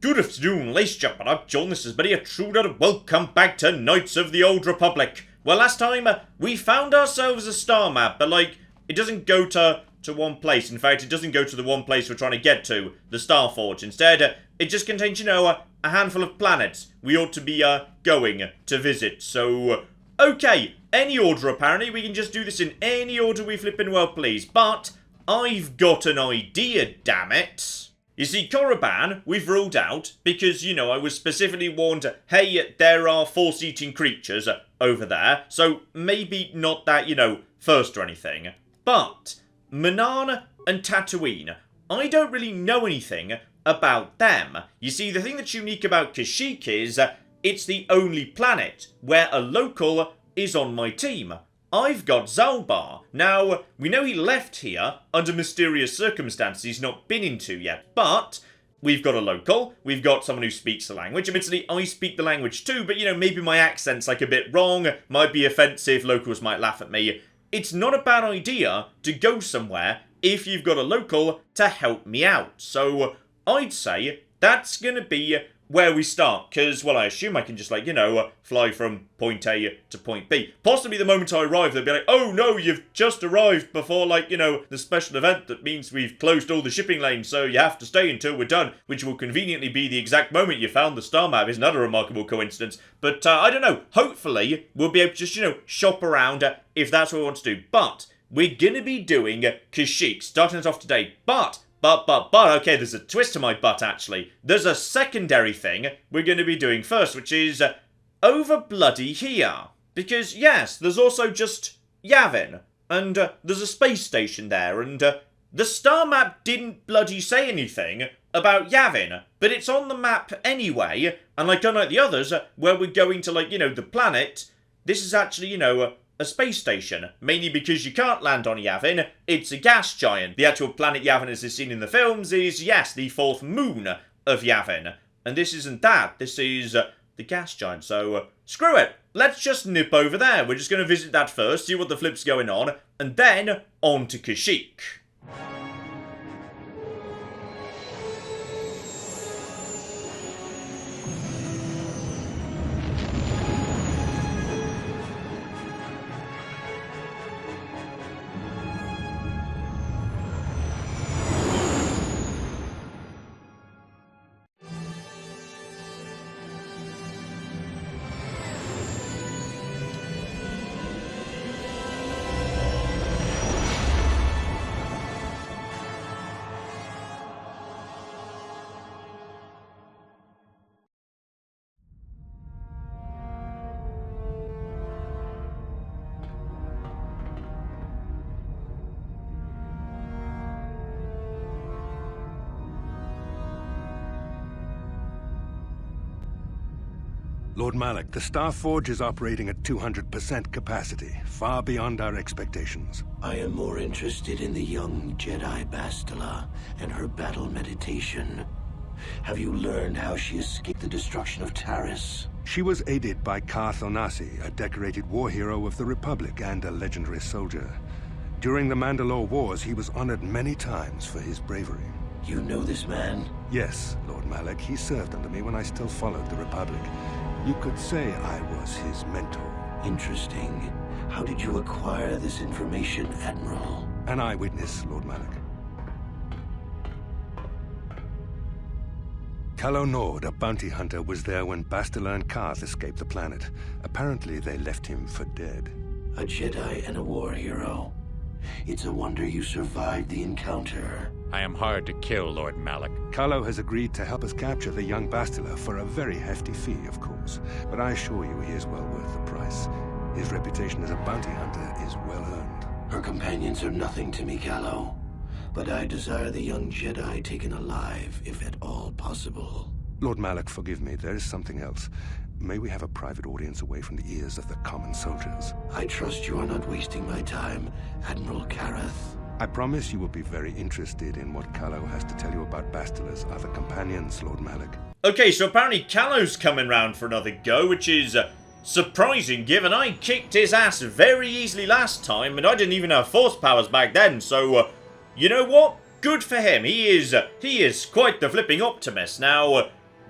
Good afternoon, ladies and gentlemen, I'm John, this is Buddy Intruder, welcome back to Knights of the Old Republic. Well, last time, we found ourselves a star map, but like, it doesn't go to one place. In fact, it doesn't go to the one place we're trying to get to, the Star Forge. Instead, it just contains, you know, a handful of planets we ought to be, going to visit. So, okay, any order apparently, we can just do this in any order we flippin' well please. But, I've got an idea, damn it. You see, Korriban, we've ruled out, because, you know, I was specifically warned, hey, there are force-eating creatures over there, so maybe not that, you know, first or anything. But, Manaan and Dantooine, I don't really know anything about them. You see, the thing that's unique about Kashyyyk is, it's the only planet where a local is on my team. I've got Zaalbar. Now, we know he left here under mysterious circumstances he's not been into yet, but we've got a local, we've got someone who speaks the language. Admittedly, I speak the language too, but you know, maybe my accent's like a bit wrong, might be offensive, locals might laugh at me. It's not a bad idea to go somewhere if you've got a local to help me out. So, I'd say that's gonna be where we start, because, well, I assume I can just, like, you know, fly from point A to point B. Possibly the moment I arrive, they'll be like, oh no, you've just arrived before, like, you know, the special event that means we've closed all the shipping lanes, so you have to stay until we're done, which will conveniently be the exact moment you found the star map. Is another remarkable coincidence. But, I don't know, hopefully we'll be able to just, you know, shop around if that's what we want to do. But, we're gonna be doing Kashyyyk, starting us off today. But, okay, there's a twist to my butt, actually. There's a secondary thing we're going to be doing first, which is over bloody here. Because, yes, there's also just Yavin, and there's a space station there, and the star map didn't bloody say anything about Yavin, but it's on the map anyway, and like unlike the others, where we're going to, like, you know, the planet, this is actually, you know, a space station, mainly because you can't land on Yavin, it's a gas giant. The actual planet Yavin as is seen in the films is, yes, the fourth moon of Yavin. And this isn't that, this is the gas giant, so screw it, let's just nip over there. We're just going to visit that first, see what the flip's going on, and then on to Kashyyyk. Lord Malak, the Star Forge is operating at 200% capacity, far beyond our expectations. I am more interested in the young Jedi Bastila and her battle meditation. Have you learned how she escaped the destruction of Taris? She was aided by Karth Onasi, a decorated war hero of the Republic and a legendary soldier. During the Mandalore Wars, he was honored many times for his bravery. You know this man? Yes, Lord Malak. He served under me when I still followed the Republic. You could say I was his mentor. Interesting. How did you acquire this information, Admiral? An eyewitness, Lord Malak. Calo Nord, a bounty hunter, was there when Bastila and Karth escaped the planet. Apparently, they left him for dead. A Jedi and a war hero. It's a wonder you survived the encounter. I am hard to kill, Lord Malak. Calo has agreed to help us capture the young Bastila for a very hefty fee, of course. But I assure you he is well worth the price. His reputation as a bounty hunter is well earned. Her companions are nothing to me, Calo. But I desire the young Jedi taken alive, if at all possible. Lord Malak, forgive me, there is something else. May we have a private audience away from the ears of the common soldiers? I trust you are not wasting my time, Admiral Kareth. I promise you will be very interested in what Calo has to tell you about Bastila's other companions, Lord Malak. Okay, so apparently Calo's coming round for another go, which is surprising given I kicked his ass very easily last time and I didn't even have force powers back then, so you know what? Good for him. He is quite the flipping optimist. Now,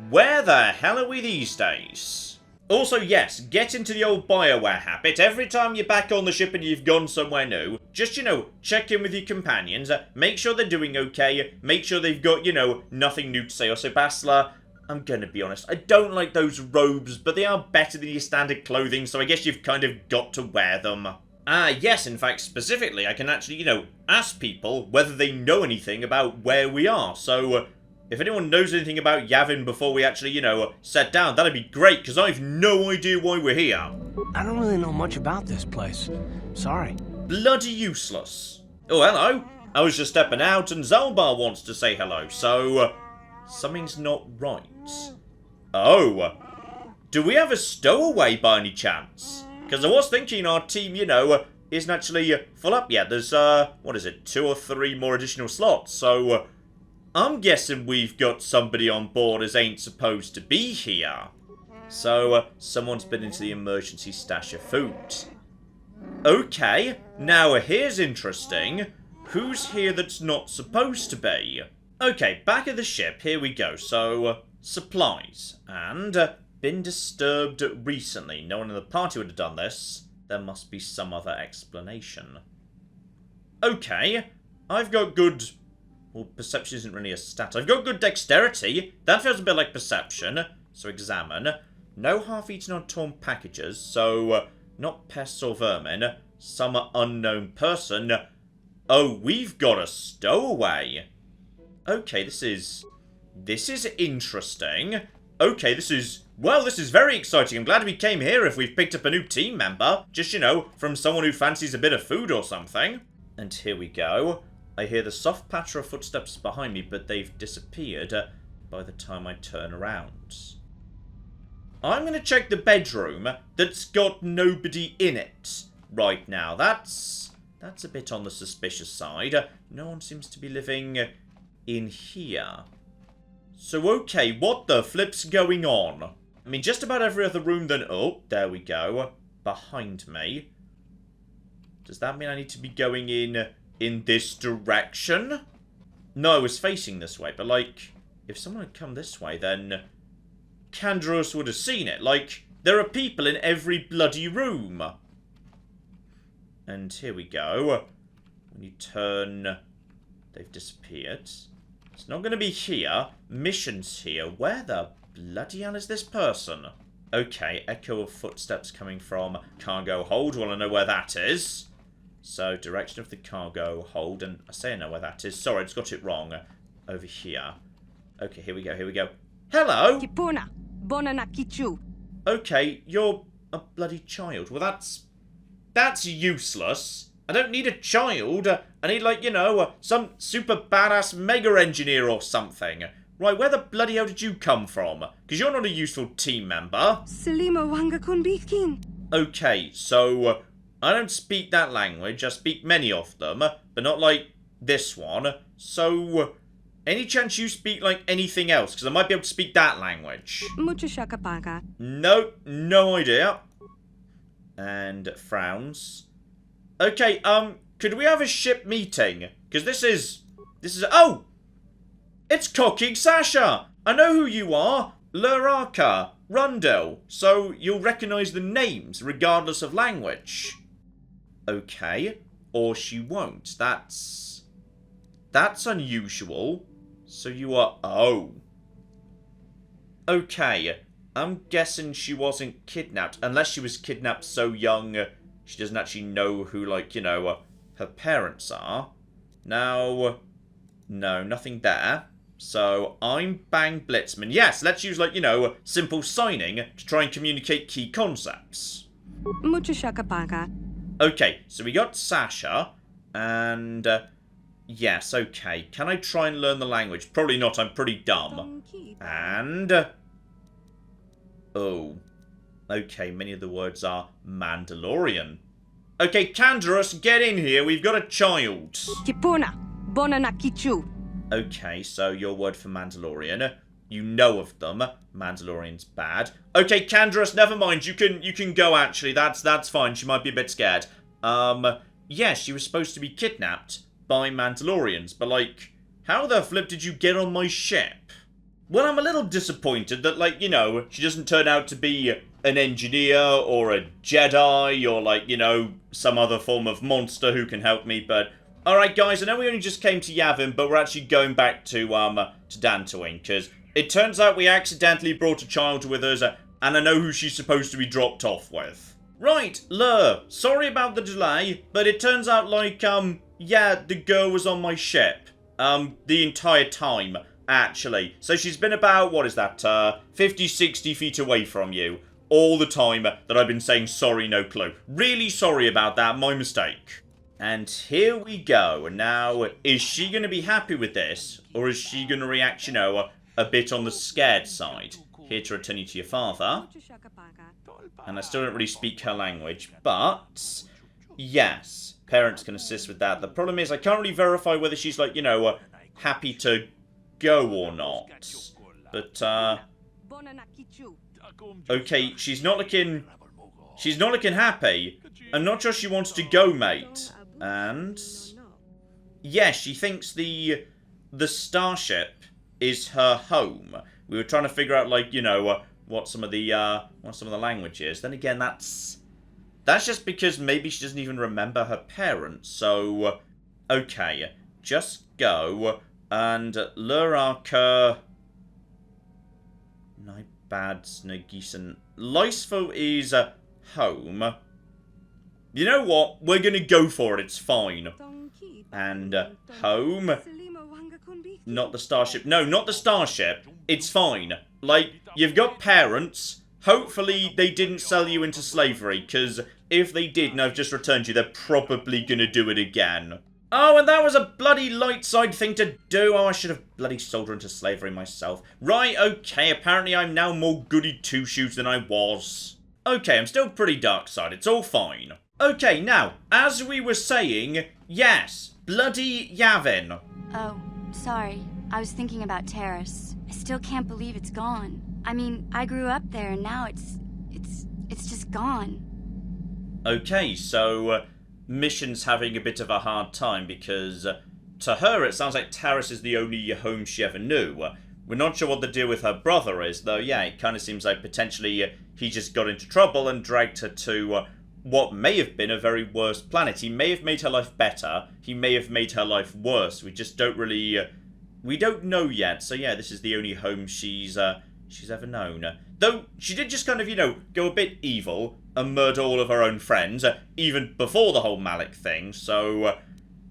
where the hell are we these days? Also, yes, get into the old BioWare habit. Every time you're back on the ship and you've gone somewhere new, just, check in with your companions, make sure they're doing okay, make sure they've got, nothing new to say. Also, Bastila, I'm gonna be honest, I don't like those robes, but they are better than your standard clothing, so I guess you've kind of got to wear them. Yes, in fact, specifically, I can actually, ask people whether they know anything about where we are, so, if anyone knows anything about Yavin before we actually, set down, that'd be great, because I've no idea why we're here. I don't really know much about this place. Sorry. Bloody useless. Oh, hello. I was just stepping out, and Zaalbar wants to say hello, so, something's not right. Oh, do we have a stowaway by any chance? Because I was thinking our team, isn't actually full up yet. There's, 2 or 3 more additional slots, so I'm guessing we've got somebody on board as ain't supposed to be here. So, someone's been into the emergency stash of food. Okay, now here's interesting. Who's here that's not supposed to be? Okay, back at the ship, here we go. So, supplies. And, been disturbed recently. No one in the party would have done this. There must be some other explanation. Okay, I've got good... Well, perception isn't really a stat. I've got good dexterity. That feels a bit like perception. So examine. No half-eaten or torn packages. So, not pests or vermin. Some unknown person. Oh, we've got a stowaway. Okay, this is interesting. Okay, this is very exciting. I'm glad we came here if we've picked up a new team member. Just, from someone who fancies a bit of food or something. And here we go. I hear the soft patter of footsteps behind me, but they've disappeared by the time I turn around. I'm going to check the bedroom that's got nobody in it right now. That's a bit on the suspicious side. No one seems to be living in here. So, okay, what the flip's going on? I mean, just about every other room then... Oh, there we go. Behind me. Does that mean I need to be going in this direction? No, I was facing this way, but, if someone had come this way, then Kandros would have seen it. There are people in every bloody room. And here we go. When you turn, they've disappeared. It's not going to be here. Mission's here. Where the bloody hell is this person? Okay, echo of footsteps coming from cargo hold. Well, I know where that is. So, direction of the cargo hold. And I say I know where that is. Sorry, I just got it wrong. Over here. Okay, here we go. Hello! Okay, you're a bloody child. Well, that's useless. I don't need a child. I need, some super badass mega engineer or something. Right, where the bloody hell did you come from? Because you're not a useful team member. Okay, so I don't speak that language. I speak many of them, but not like this one. So, any chance you speak anything else? Because I might be able to speak that language. Nope, no idea. And frowns. Okay, could we have a ship meeting? Because this is... Oh! It's Cocking Sasha! I know who you are. Luraka, Rundle. So you'll recognise the names regardless of language. Okay. Or she won't. That's unusual. So you are... Oh. Okay. I'm guessing she wasn't kidnapped. Unless she was kidnapped so young... She doesn't actually know who, her parents are. Now, no, nothing there. So, I'm Bang Blitzman. Yes, let's use, simple signing to try and communicate key concepts. Okay, so we got Sasha, and, yes, okay. Can I try and learn the language? Probably not, I'm pretty dumb. And, oh... Okay, many of the words are Mandalorian. Okay, Kandros, get in here. We've got a child. Okay, so your word for Mandalorian. You know of them. Mandalorian's bad. Okay, Kandros, never mind. You can go, actually. That's fine. She might be a bit scared. Yeah, she was supposed to be kidnapped by Mandalorians. But, how the flip did you get on my ship? Well, I'm a little disappointed that, like, you know, she doesn't turn out to be an engineer or a Jedi or, like, you know, some other form of monster who can help me, but... Alright, guys, I know we only just came to Yavin, but we're actually going back to Dantooine, because it turns out we accidentally brought a child with us, and I know who she's supposed to be dropped off with. Right, Lur, sorry about the delay, but it turns out, like, yeah, the girl was on my ship, the entire time, actually. So she's been about, what is that, 50, 60 feet away from you, all the time that I've been saying sorry, no clue. Really sorry about that, my mistake. And here we go. Now, is she going to be happy with this? Or is she going to react, you know, a bit on the scared side? Here to return you to your father. And I still don't really speak her language. But, yes, parents can assist with that. The problem is I can't really verify whether she's, like, you know, happy to go or not. But, okay, she's not looking happy. I'm not sure she wants to go, mate. And yeah, she thinks the starship is her home. We were trying to figure out, like, you know, what some of the language is. Then again, that's just because maybe she doesn't even remember her parents. So okay, just go and Lurarka Nybad Snagisen Lysfo is home. You know what? We're gonna go for it. It's fine. And home. Not the starship. No, not the starship. It's fine. Like, you've got parents. Hopefully they didn't sell you into slavery, because if they did and I've just returned you, they're probably gonna do it again. Oh, and that was a bloody light side thing to do. Oh, I should have bloody sold her into slavery myself. Right, okay, apparently I'm now more goody two-shoes than I was. Okay, I'm still pretty dark side. It's all fine. Okay, now, as we were saying, yes, bloody Yavin. Oh, sorry. I was thinking about Terrace. I still can't believe it's gone. I mean, I grew up there and now it's just gone. Okay, so Mission's having a bit of a hard time because to her it sounds like Terrace is the only home she ever knew. We're not sure what the deal with her brother is, though, yeah, it kind of seems like potentially he just got into trouble and dragged her to what may have been a very worse planet. He may have made her life better. He may have made her life worse. We just don't really... we don't know yet. So yeah, this is the only home she's ever known. Though, she did just kind of, you know, go a bit evil and murder all of her own friends, even before the whole Malik thing. So,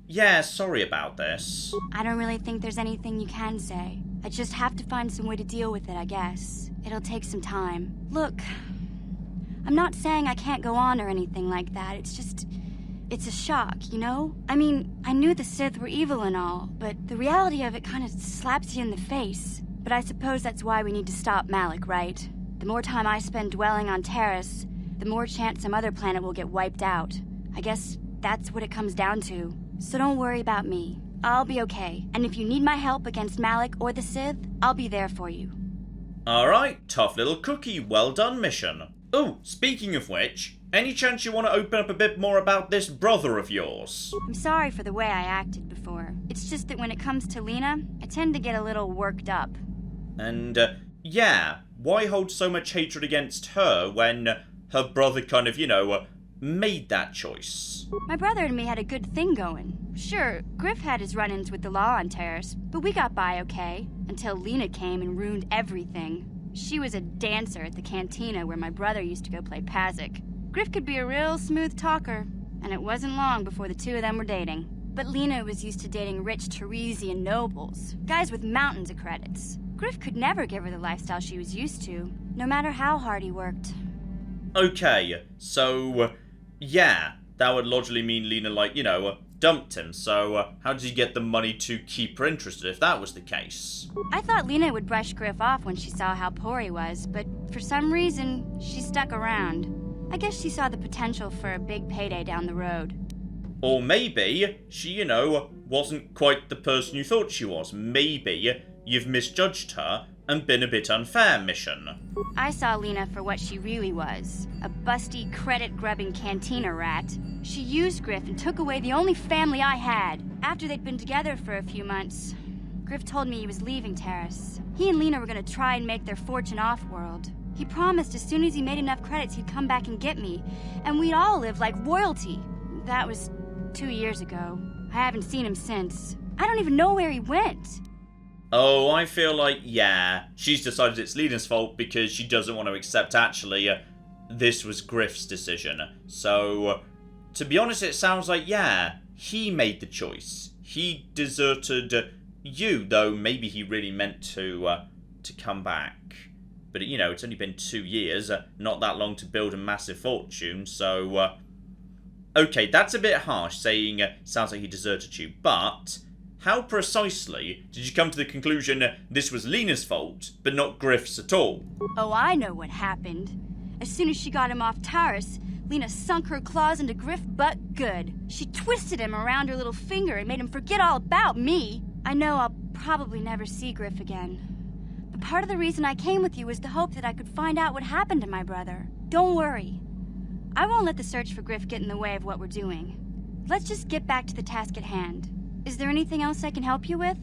yeah, sorry about this. I don't really think there's anything you can say. I just have to find some way to deal with it, I guess. It'll take some time. Look... I'm not saying I can't go on or anything like that, it's just... it's a shock, you know? I mean, I knew the Sith were evil and all, but the reality of it kind of slaps you in the face. But I suppose that's why we need to stop Malik, right? The more time I spend dwelling on Terrace, the more chance some other planet will get wiped out. I guess that's what it comes down to. So don't worry about me. I'll be okay. And if you need my help against Malik or the Sith, I'll be there for you. Alright, tough little cookie. Well done, Mission. Oh, speaking of which, any chance you want to open up a bit more about this brother of yours? I'm sorry for the way I acted before. It's just that when it comes to Lena, I tend to get a little worked up. And, yeah, why hold so much hatred against her when her brother kind of, you know, made that choice? My brother and me had a good thing going. Sure, Griff had his run-ins with the law on Terrace, but we got by okay, until Lena came and ruined everything. She was a dancer at the cantina where my brother used to go play Kashyyyk. Griff could be a real smooth talker, and it wasn't long before the two of them were dating. But Lena was used to dating rich Teresian nobles, guys with mountains of credits. Griff could never give her the lifestyle she was used to, no matter how hard he worked. Okay, so, yeah, that would logically mean Lena, like, you know, dumped him, so how did he get the money to keep her interested if that was the case? I thought Lena would brush Griff off when she saw how poor he was, but for some reason, she stuck around. I guess she saw the potential for a big payday down the road. Or maybe she, you know, wasn't quite the person you thought she was. Maybe you've misjudged her and been a bit unfair, Mission. I saw Lena for what she really was, a busty, credit-grubbing cantina rat. She used Griff and took away the only family I had. After they'd been together for a few months, Griff told me he was leaving Terrace. He and Lena were gonna try and make their fortune off-world. He promised as soon as he made enough credits he'd come back and get me, and we'd all live like royalty. That was 2 years ago. I haven't seen him since. I don't even know where he went. Oh, I feel like, yeah, she's decided it's Lena's fault because she doesn't want to accept, actually, this was Griff's decision. So, to be honest, it sounds like, yeah, he made the choice. He deserted you, though maybe he really meant to come back. But, you know, it's only been 2 years, not that long to build a massive fortune, so, okay, that's a bit harsh, saying, sounds like he deserted you, but how precisely did you come to the conclusion this was Lena's fault, but not Griff's at all? Oh, I know what happened. As soon as she got him off Taurus, Lena sunk her claws into Griff but good. She twisted him around her little finger and made him forget all about me. I know I'll probably never see Griff again. But part of the reason I came with you was to hope that I could find out what happened to my brother. Don't worry. I won't let the search for Griff get in the way of what we're doing. Let's just get back to the task at hand. Is there anything else I can help you with?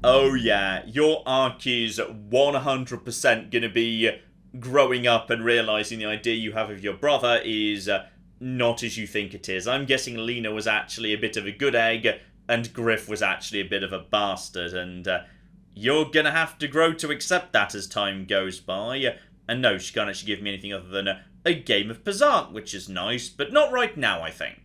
Oh yeah, your arc is 100% gonna be growing up and realising the idea you have of your brother is not as you think it is. I'm guessing Lena was actually a bit of a good egg, and Griff was actually a bit of a bastard, and you're gonna have to grow to accept that as time goes by. And no, she can't actually give me anything other than a game of Kashyyyk, which is nice, but not right now, I think.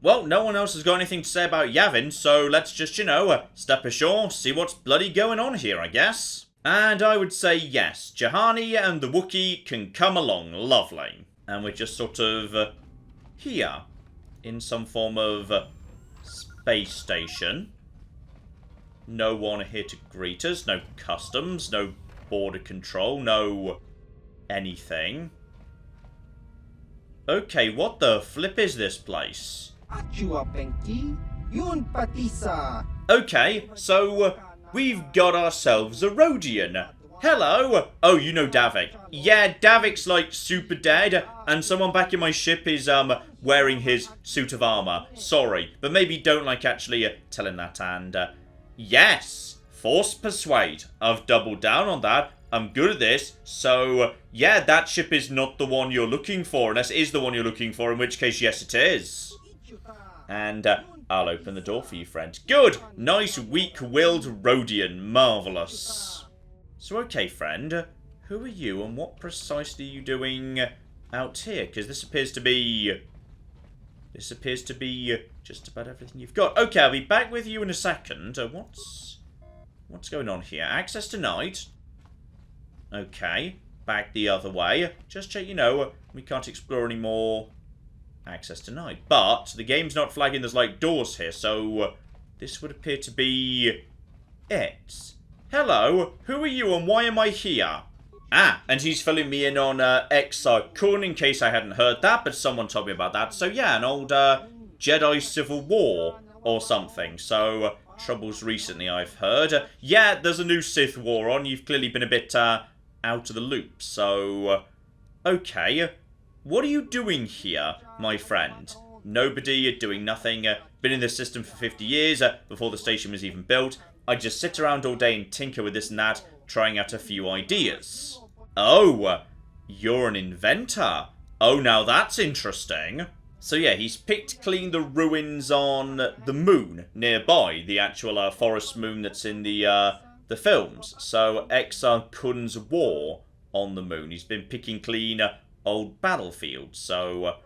Well, no one else has got anything to say about Yavin, so let's just, you know, step ashore, see what's bloody going on here, I guess. And I would say yes, Juhani and the Wookiee can come along, lovely. And we're just sort of here, in some form of space station. No one here to greet us, no customs, no border control, no anything. Okay, what the flip is this place? Okay, so we've got ourselves a Rhodian. Hello! Oh, you know Davik. Yeah, Davik's like super dead, and someone back in my ship is wearing his suit of armor. Sorry, but maybe don't like actually tell him that. And yes, force persuade. I've doubled down on that. I'm good at this, so yeah, that ship is not the one you're looking for, unless it is the one you're looking for, in which case, yes, it is. And I'll open the door for you, friend. Good! Nice, weak-willed Rhodian. Marvellous. So, okay, friend, who are you, and what precisely are you doing out here? Because this appears to be just about everything you've got. Okay, I'll be back with you in a second. What's going on here? Access denied. Okay, back the other way. Just check, you know, we can't explore any more. Access denied. But the game's not flagging there's, like, doors here, so this would appear to be it. Hello, who are you and why am I here? Ah, and he's filling me in on Kun, in case I hadn't heard that, but someone told me about that. So yeah, an old Jedi Civil War or something. So troubles recently, I've heard. Yeah, there's a new Sith War on. You've clearly been a bit out of the loop. So, okay. What are you doing here, my friend? Nobody, doing nothing. Been in this system for 50 years, before the station was even built. I just sit around all day and tinker with this and that, trying out a few ideas. Oh, you're an inventor. Oh, now that's interesting. So yeah, he's picked clean the ruins on the moon nearby, the actual forest moon that's in the films. So Kun's war on the moon. He's been picking clean old battlefields. So,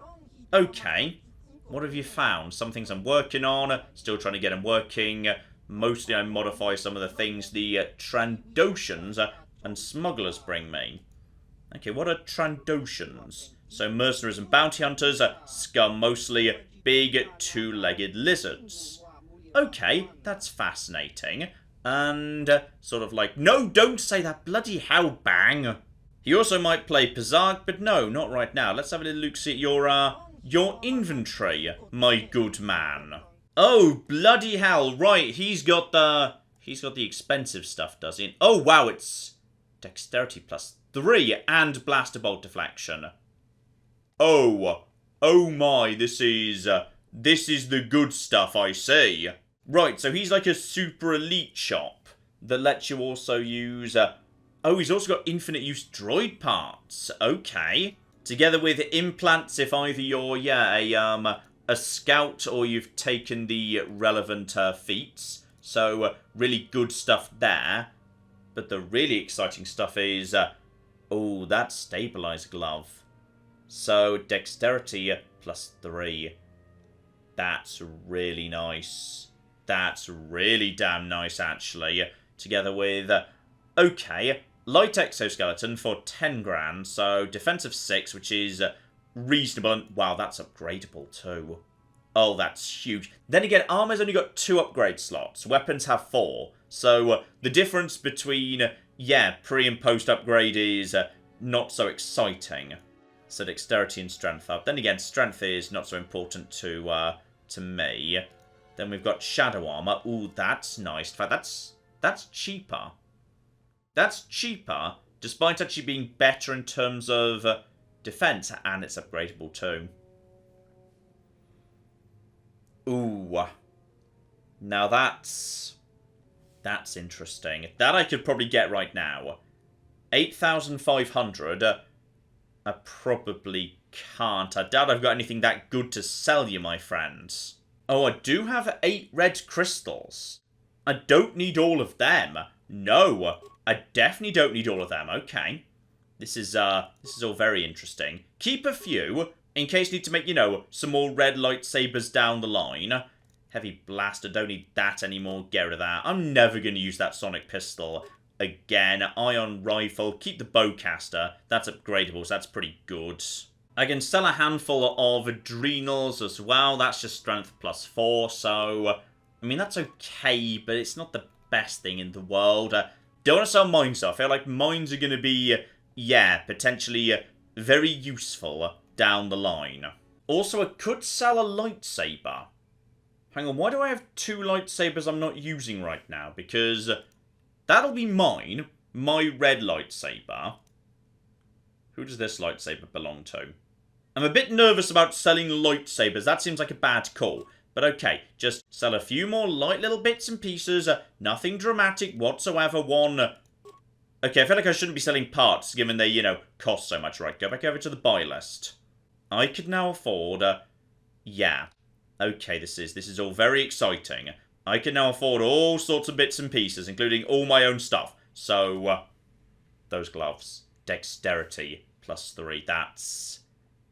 okay. What have you found? Some things I'm working on. Still trying to get them working. Mostly I modify some of the things the Trandoshans and smugglers bring me. Okay, what are Trandoshans? So mercenaries and bounty hunters, scum mostly, big two-legged lizards. Okay, that's fascinating. And sort of like, no, don't say that, bloody hell, bang. He also might play Kashyyyk, but no, not right now. Let's have a little look see at your inventory, my good man. Oh, bloody hell, right, he's got the expensive stuff, does he? Oh, wow, it's dexterity +3 and blaster bolt deflection. Oh my, this is the good stuff, I see. Right, so he's like a super elite shop that lets you also use... oh, he's also got infinite use droid parts. Okay. Together with implants if either you're, a scout or you've taken the relevant feats. So, really good stuff there. But the really exciting stuff is... oh, that stabilizer glove. So, dexterity +3. That's really nice. That's really damn nice, actually. Together with... okay, light exoskeleton for 10 grand. So, defense of 6, which is reasonable. And, wow, that's upgradable too. Oh, that's huge. Then again, armor's only got 2 upgrade slots. Weapons have 4. So, the difference between, pre and post upgrade is not so exciting. So, dexterity and strength up. Then again, strength is not so important to me. Then we've got shadow armor. Ooh, that's nice. In fact, that's cheaper. That's cheaper, despite actually being better in terms of defense, and it's upgradable too. Ooh. Now that's interesting. That I could probably get right now. 8,500. I probably can't. I doubt I've got anything that good to sell you, my friends. Oh, I do have 8 red crystals. I don't need all of them. No, I definitely don't need all of them. Okay. This is all very interesting. Keep a few, in case you need to make, some more red lightsabers down the line. Heavy blaster, don't need that anymore. Get rid of that. I'm never going to use that sonic pistol again. Ion rifle. Keep the bowcaster. That's upgradable, so that's pretty good. I can sell a handful of adrenals as well. That's just strength +4, so... I mean, that's okay, but it's not the best thing in the world. Don't want to sell mines, though. I feel like mines are going to be, potentially very useful down the line. Also, I could sell a lightsaber. Hang on, why do I have 2 lightsabers I'm not using right now? Because that'll be mine. My red lightsaber. Who does this lightsaber belong to? I'm a bit nervous about selling lightsabers. That seems like a bad call. But okay, just sell a few more light little bits and pieces. Nothing dramatic whatsoever. Okay, I feel like I shouldn't be selling parts, given they, cost so much. Right, go back over to the buy list. I could now afford... Okay, this is all very exciting. I can now afford all sorts of bits and pieces, including all my own stuff. So, those gloves. Dexterity +3.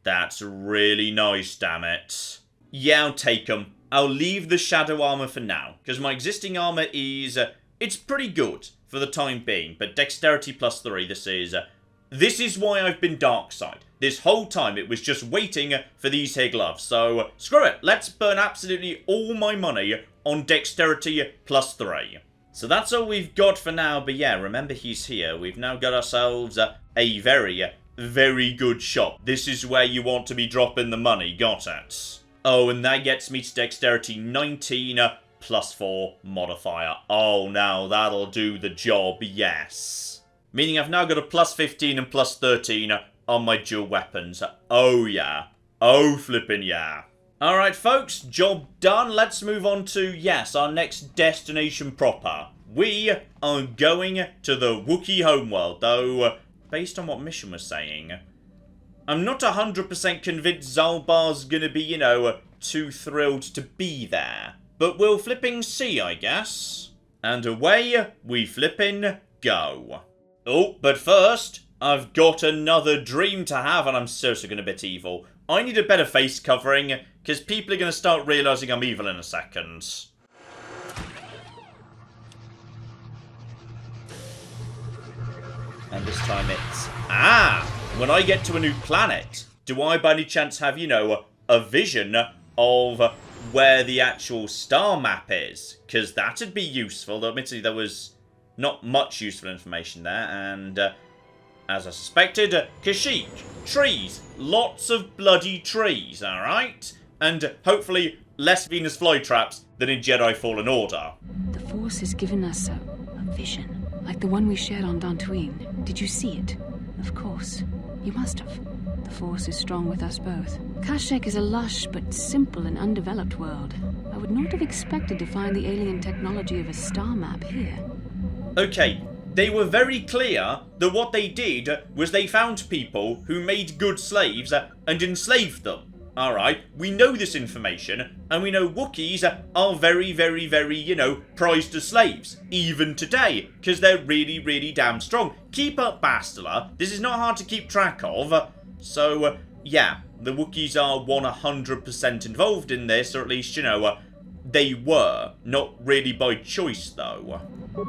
That's really nice, damn it. Yeah, I'll take them. I'll leave the shadow armor for now, because my existing armor is... it's pretty good for the time being, but dexterity +3, this is why I've been dark side. This whole time it was just waiting for these here gloves, so screw it. Let's burn absolutely all my money on dexterity +3. So that's all we've got for now, but yeah, remember he's here. We've now got ourselves a very, very good shop. This is where you want to be dropping the money, got it? Oh, and that gets me to dexterity 19 +4 modifier. Oh, now that'll do the job, yes. Meaning I've now got a +15 and +13 on my dual weapons. Oh, yeah. Oh, flippin' yeah. Alright, folks, job done. Let's move on to, yes, our next destination proper. We are going to the Wookiee homeworld, though, based on what Mission was saying, I'm not 100% convinced Zaalbar's gonna be, too thrilled to be there. But we'll flipping see, I guess. And away we flipping go. Oh, but first, I've got another dream to have, and I'm seriously gonna bit evil. I need a better face covering, because people are gonna start realising I'm evil in a second. And this time it's... when I get to a new planet, do I by any chance have, a vision of where the actual star map is? Because that'd be useful, though admittedly there was not much useful information there, and as I suspected, Kashyyyk, trees, lots of bloody trees, alright? And hopefully less Venus flytraps than in Jedi Fallen Order. The Force has given us a vision, like the one we shared on Dantooine. Did you see it? Of course. You must have. The Force is strong with us both. Kashyyyk is a lush but simple and undeveloped world. I would not have expected to find the alien technology of a star map here. Okay, they were very clear that what they did was they found people who made good slaves and enslaved them. Alright, we know this information, and we know Wookiees are very, very, very, you know, prized as slaves, even today, because they're really, really damn strong. Keep up, Bastila. This is not hard to keep track of. So, yeah, the Wookiees are 100% involved in this, or at least, you know, they were. Not really by choice, though.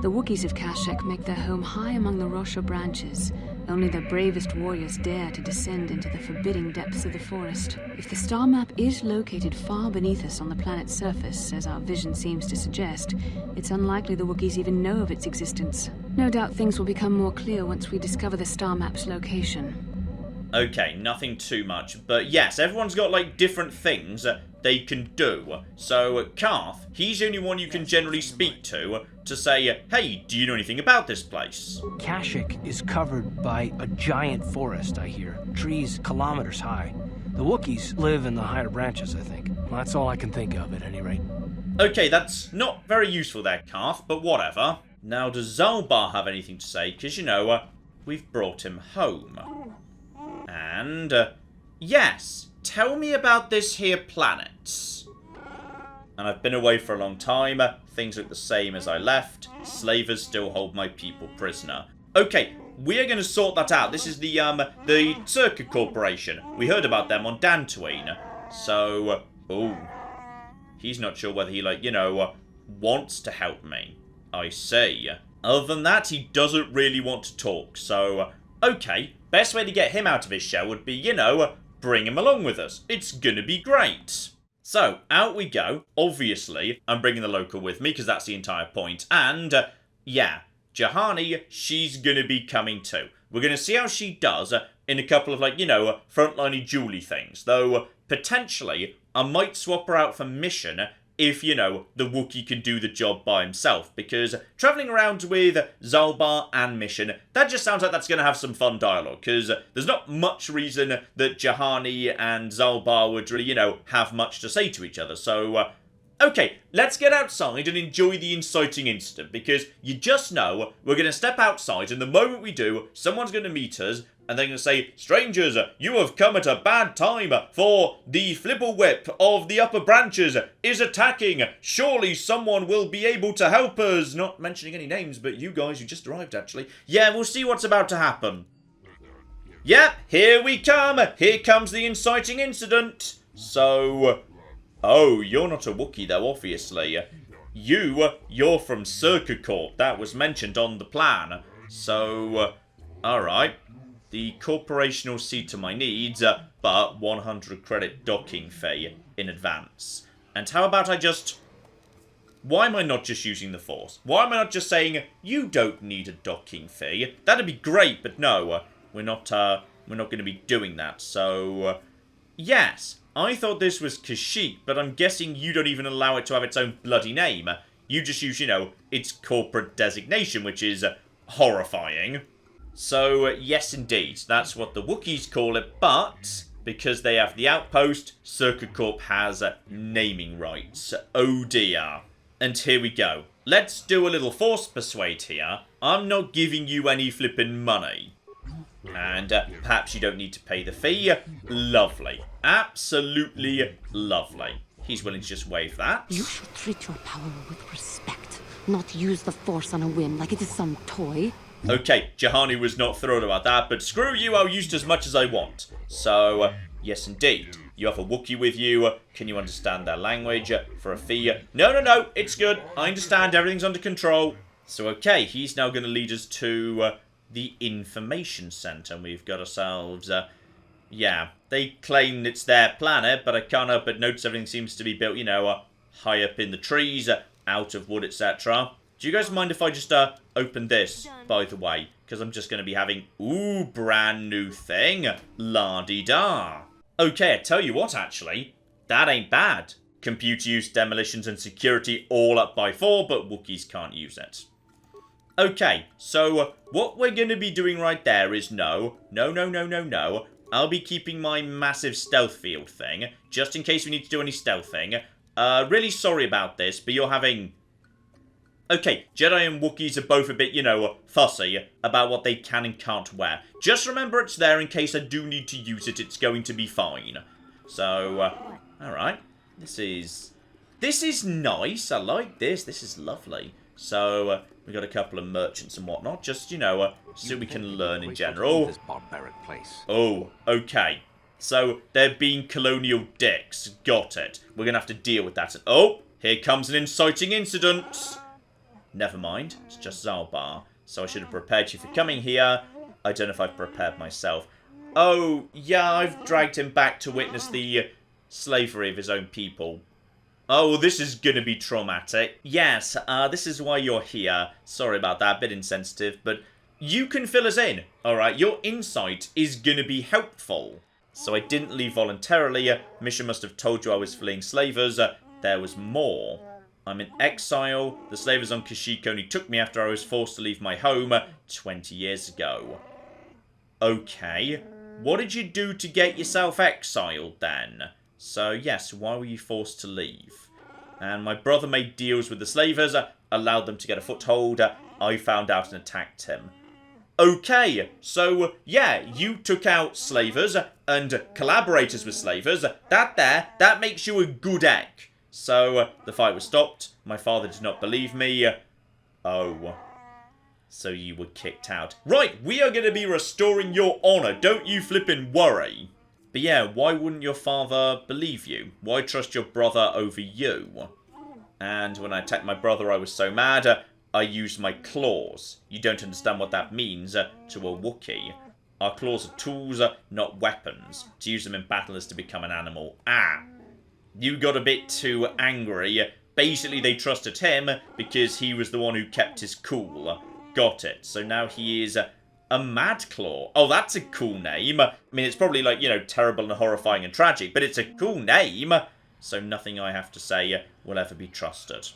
The Wookiees of Kashyyyk make their home high among the Rosha branches. Only their bravest warriors dare to descend into the forbidding depths of the forest. If the star map is located far beneath us on the planet's surface, as our vision seems to suggest, it's unlikely the Wookiees even know of its existence. No doubt things will become more clear once we discover the star map's location. Okay, nothing too much. But yes, everyone's got, like, different things they can do. So, Karth, he's the only one you can generally speak to say, hey, do you know anything about this place? Kashyyyk is covered by a giant forest, I hear. Trees kilometers high. The Wookiees live in the higher branches, I think. Well, that's all I can think of, at any rate. Okay, that's not very useful there, Karth, but whatever. Now, does Zaalbar have anything to say? Because, you know, we've brought him home. And, yes, tell me about this here planet. And I've been away for a long time. Things look the same as I left. Slavers still hold my people prisoner. Okay, we are going to sort that out. This is the Czerka Corporation. We heard about them on Dantooine. So, oh, he's not sure whether he, like, you know, wants to help me. I see. Other than that, he doesn't really want to talk. So, okay, best way to get him out of his shell would be, you know, bring him along with us. It's gonna be great. So, out we go. Obviously, I'm bringing the local with me, because that's the entire point. And, yeah, Juhani, she's gonna be coming too. We're gonna see how she does in a couple of, like, you know, frontliney dually things. Though, potentially, I might swap her out for mission if, you know, the Wookiee can do the job by himself. Because travelling around with Zaalbar and Mission, that just sounds like that's going to have some fun dialogue. Because there's not much reason that Juhani and Zaalbar would really, you know, have much to say to each other. So, okay, let's get outside and enjoy the inciting incident. Because you just know we're going to step outside, and the moment we do, someone's going to meet us, and they're going to say, strangers, you have come at a bad time, for the flipper whip of the upper branches is attacking. Surely someone will be able to help us. Not mentioning any names, but you guys who just arrived, actually. Yeah, we'll see what's about to happen. Yep, here we come. Here comes the inciting incident. So, oh, you're not a Wookiee, though, obviously. You're from Czerka Corp. That was mentioned on the plan. So, alright. The corporation will see to my needs, but 100 credit docking fee in advance. And how about I just... Why am I not just using the Force? Why am I not just saying, you don't need a docking fee? That'd be great, but no, we're not going to be doing that. So, yes, I thought this was Kashyyyk, but I'm guessing you don't even allow it to have its own bloody name. You just use, you know, its corporate designation, which is horrifying. So, yes indeed, that's what the Wookiees call it, but because they have the outpost, Czerka Corp has naming rights. Oh dear. And here we go. Let's do a little force persuade here. I'm not giving you any flippin' money. And perhaps you don't need to pay the fee. Lovely. Absolutely lovely. He's willing to just waive that. You should treat your power with respect, not use the Force on a whim like it is some toy. Okay, Juhani was not thrilled about that, but screw you, I'll use it as much as I want. So, yes indeed. You have a Wookiee with you. Can you understand their language for a fee? No, it's good. I understand, everything's under control. So, okay, he's now going to lead us to the information centre. We've got ourselves, yeah, they claim it's their planet, but I can't help but notice everything seems to be built, you know, high up in the trees, out of wood, etc. Do you guys mind if I just open this, by the way? Because I'm just going to be having, ooh, brand new thing. La-di-da. Okay, I tell you what, actually. That ain't bad. Computer use, demolitions, and security all up by 4, but Wookiees can't use it. Okay, so what we're going to be doing right there is no. I'll be keeping my massive stealth field thing, just in case we need to do any stealthing. Really sorry about this, but you're having... Okay, Jedi and Wookiees are both a bit, fussy about what they can and can't wear. Just remember it's there in case I do need to use it. It's going to be fine. So, alright. This is nice. I like this. This is lovely. So, we got a couple of merchants and whatnot. Just, so we can learn in general. This barbaric place. Oh, okay. So, they're being colonial dicks. Got it. We're going to have to deal with that. Oh, here comes an inciting incident. Never mind. It's just Zaalbar. So I should have prepared you for coming here. I don't know if I've prepared myself. Oh, yeah, I've dragged him back to witness the slavery of his own people. Oh, well, this is going to be traumatic. Yes, this is why you're here. Sorry about that, a bit insensitive, but you can fill us in. Alright, your insight is going to be helpful. So I didn't leave voluntarily. Mission must have told you I was fleeing slavers. There was more. I'm in exile. The slavers on Kashyyyk only took me after I was forced to leave my home 20 years ago. Okay. What did you do to get yourself exiled then? So, yes, why were you forced to leave? And my brother made deals with the slavers, allowed them to get a foothold. I found out and attacked him. Okay, so, yeah, you took out slavers and collaborators with slavers. That makes you a good egg. So, the fight was stopped. My father did not believe me. Oh. So you were kicked out. Right, we are going to be restoring your honour. Don't you flippin' worry. But yeah, why wouldn't your father believe you? Why trust your brother over you? And when I attacked my brother, I was so mad, I used my claws. You don't understand what that means to a Wookiee. Our claws are tools, not weapons. To use them in battle is to become an animal. Ah. You got a bit too angry. Basically, they trusted him because he was the one who kept his cool. Got it. So now he is a Mad Claw. Oh, that's a cool name. I mean, it's probably like, terrible and horrifying and tragic, but it's a cool name. So nothing I have to say will ever be trusted.